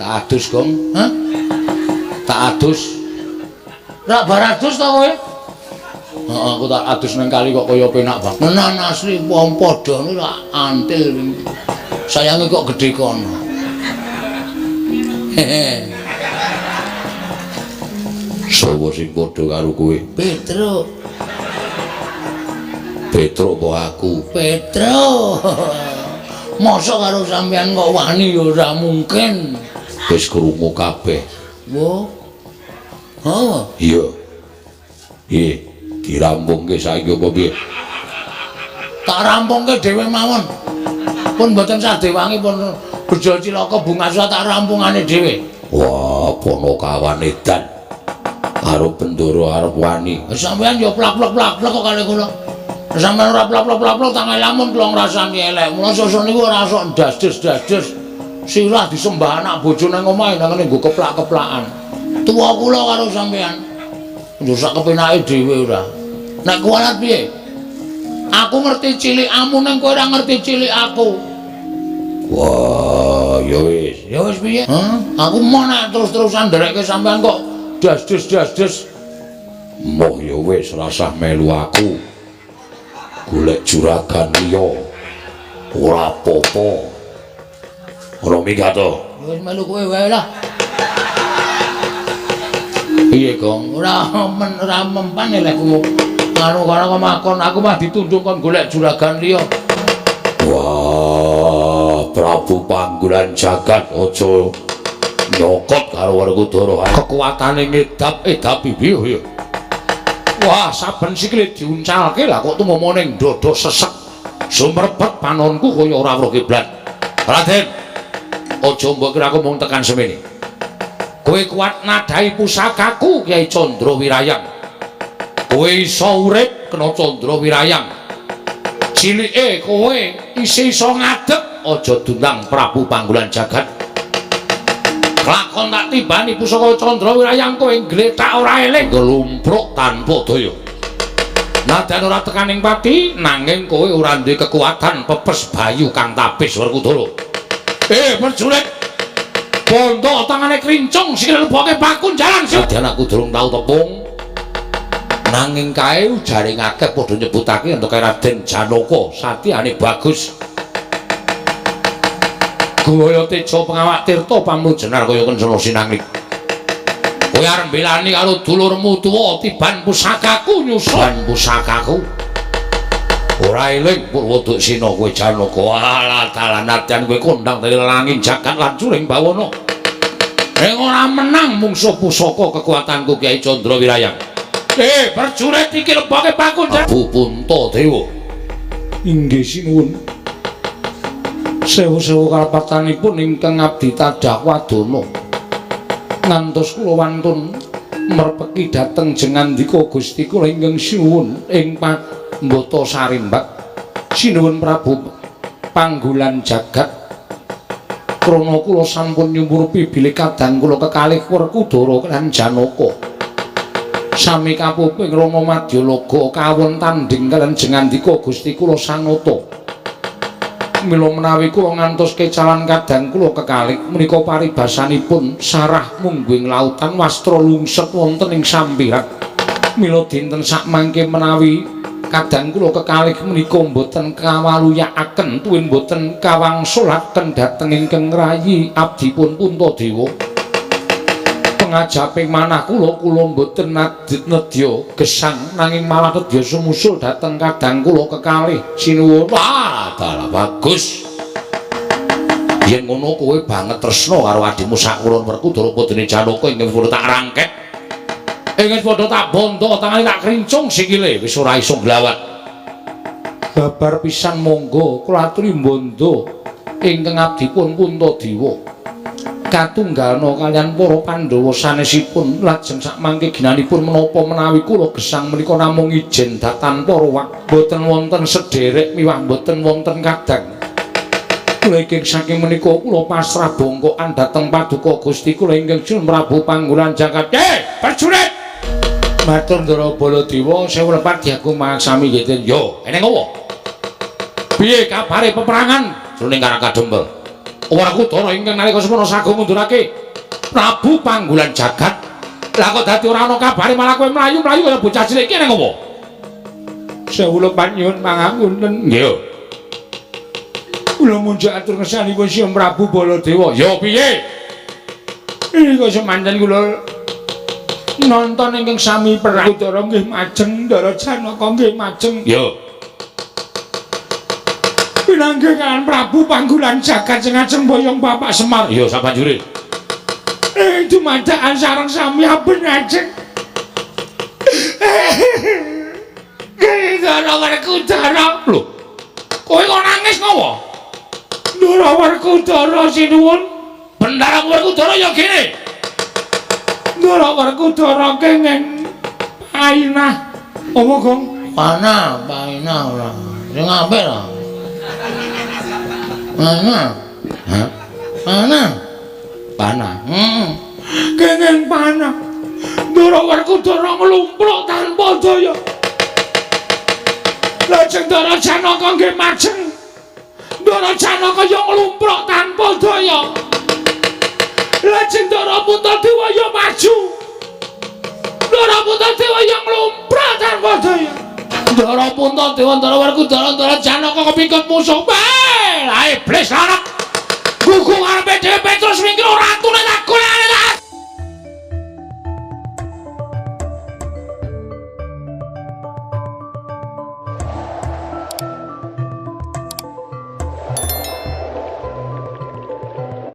Tak adus, Gong. Hah? Tak adus. Ra bar adus ta kowe? Heeh, aku tak adus nang kali kok kaya penak banget. Menan asli wong padha niku lak antil. Sayange kok gedhe kono. Sapa sing padha karo kowe? Petruk. Petruk apa aku? Petruk. Mosok karo sampean kok wani ya ora mungkin. Wis krungu kabeh. Wo. Oh. Iya. Piye? Dirampungke saiki apa piye? Tak rampungke dhewe mawon. Pun mboten sadewangi pun bejo cilaka bungasa tak rampungane dhewe. Wah, Ponokawan edan. Karo Bendara arep wani. Sampeyan ya plak-plak kok kali kula. Sampeyan ora plak-plak tak lamun kula ngrasani elek. Mula sosok niku ora sok das-das. Sirah disembah anak bojo nang omahe nang ngene nggo keplak-keplakan. Tuwa kula karo sampeyan. Yo sak kepenake dhewe ora. Nek kuwalat piye? Aku ngerti cilikmu ning kowe ora ngerti cilik aku. Wah, ya wis. Ya wis piye? Aku mau nek terus-terusan nderekke sampean kok das-das. Moh ya wis rasah melu aku. Golek juragan liya. Ora apa-apa. Ora minggat to. Wis melu kowe wae lah. Piye, Gong? Ora mempan elekku. Anu karo makon aku mah ditundung kon golek juragan liya. Wah, Prabu Panggulan Jagat aja nyokot karo Werkudara. Kekuatane ngedap piye ya. Wah, saben sikile diuncalke lah kok tumomo ning dada sesek. Sumrepet panonku kaya ora weruh kiblat. Raden, aja mbok kira aku mung tekan semene. Kowe kuat nadai pusakaku Kyai Candra Wirayang. Kowe iso urip kena Candra Wirayang. Cilike kowe isih iso ngadeg aja dundang Prabu Panggulan Jagat. Lakon tak tibani pusaka Candra Wirayang kowe ngletak ora eling nglumpruk tanpa daya. Nadan ora tekaning pati nanging kowe ora duwe kekuatan pepes bayu kang tapis Werkudara. Prajurit bondo tangane krincung sikile leboke bakun jalan sedan aku durung tau tepung. Nanging kae jaring akeh padha nyebutake entuk Raden Janaka satyane bagus. Gaya teja pengawak tirta pamlujenar kaya kencana sinanglik. Kowe arep mbelani karo dulurmu tuwa tiban pusakaku nyusun pusakaku. Ora eling Purwodaksina kowe Janaka. Alah dalanatian kowe kondang dari langing jagat lan curing bawana. Ing ora menang mungsuh pusaka kekuatanku Kyai Candra Wirayang. Prajurit iki leboke bakun Prabu Puntadewa. Inggih sinuwun. Sewu-sewu kalepatanipun ingkang abdi tadah wadana. Ngantos kula wantun merpeki dhateng jengandika Gusti kula ingkang sinuwun ing Mbata Sarimbak. Sinuwun Prabu Panggulan Jagat. Krana kula sampun nyumurupi bilih kadang kula kekalih Werkudara lan Janaka. Sami kapuping Rama Madyalaga kawon tanding kaliyan jengandika Gusti kula Sanata. Mila menawi kula ngantoske calon kadang kula kekalih menika paribasanipun sarah mungguing lautan wastra lungset wonten ing sampirat. Mila dinten sakmangke menawi kadang kula kekalih menika boten kawaluyakaken tuwin boten kawangsulaken dhateng ingkang rayi abdipun Puntadewa. pengajaping manah kula mboten nedya gesang nanging malah nedya sumusul dhateng kadang kula kekalih sinuwun. Wah, dalah bagus. Yen ngono kowe banget tresna karo adimu Sakulon Werkudara Putri Janaka ingkang kula tak rangket. Ingkang padha tak bondo tangane tak krincung sikile wis ora iso glawat. Babar pisan monggo kula aturi bondo ingkang abdipun Puntadewa. Katunggalna kaliyan para Pandhawa sanesipun lajeng sakmangke ginanipun menapa menawi kula gesang menika namung ijen datan para wak boten wonten sederek miwah boten wonten kadang. Kula ingkang saking menika kula pasrah bongkokan dhateng Paduka Gusti kula ingkang Jun Prabu Panggulan Jagat. Prajurit! Matur Ndara Baladewa sewu lepat diaku mangsami ngeten. Yo, eneng apa? Piye kabare peperangan jroning Karang Kadempel? Werkudara ingkang nalika semana sagung ngundurake Prabu Panggulan Jagat. Lah kok dadi ora ana kabare malah kowe mlayu-mlayu kaya bocah cilik iki eneng apa? Sewu lepat nyuwun pangapunten. Nggih. Kula munjuk atur ngersanipun Sri Prabu Baladewa. Yo piye? Nika semanten kula nonton ingkang sami perang Udara nggih majeng, Ndara Janaka nggih majeng. Yo. Pinanggih kan Prabu Panggulan Jagat sing ajeng boyong Bapak Semar. Yo sabanjure. Dumadakan sareng sami aben ajeng. Ndara Werkudara. Lho. Kowe kok nangis ngopo? Ndara Werkudara sinuwun. Bendara Werkudara ya kene. Ndara Werkudara kenging painah. Apa, Gong? Painah ora. Sing apik lho. Panah. Hah? Panah. Kenging panah. Ndara Werkudara nglumpruk tanpa daya. Lajeng Ndara Janaka nggih majeng. Ndara Janaka ya nglumpruk tanpa daya. Lajeng Ndara Puntadewa ya maju. Ndara Puntadewa ya nglumpruk tanpa daya. Ndara Puntadewa, Ndara Werkudara, Ndara Janaka kepingkut musuh. Lah iblis lanang. Gugu ngarepe dhewe Petrus mingkir ora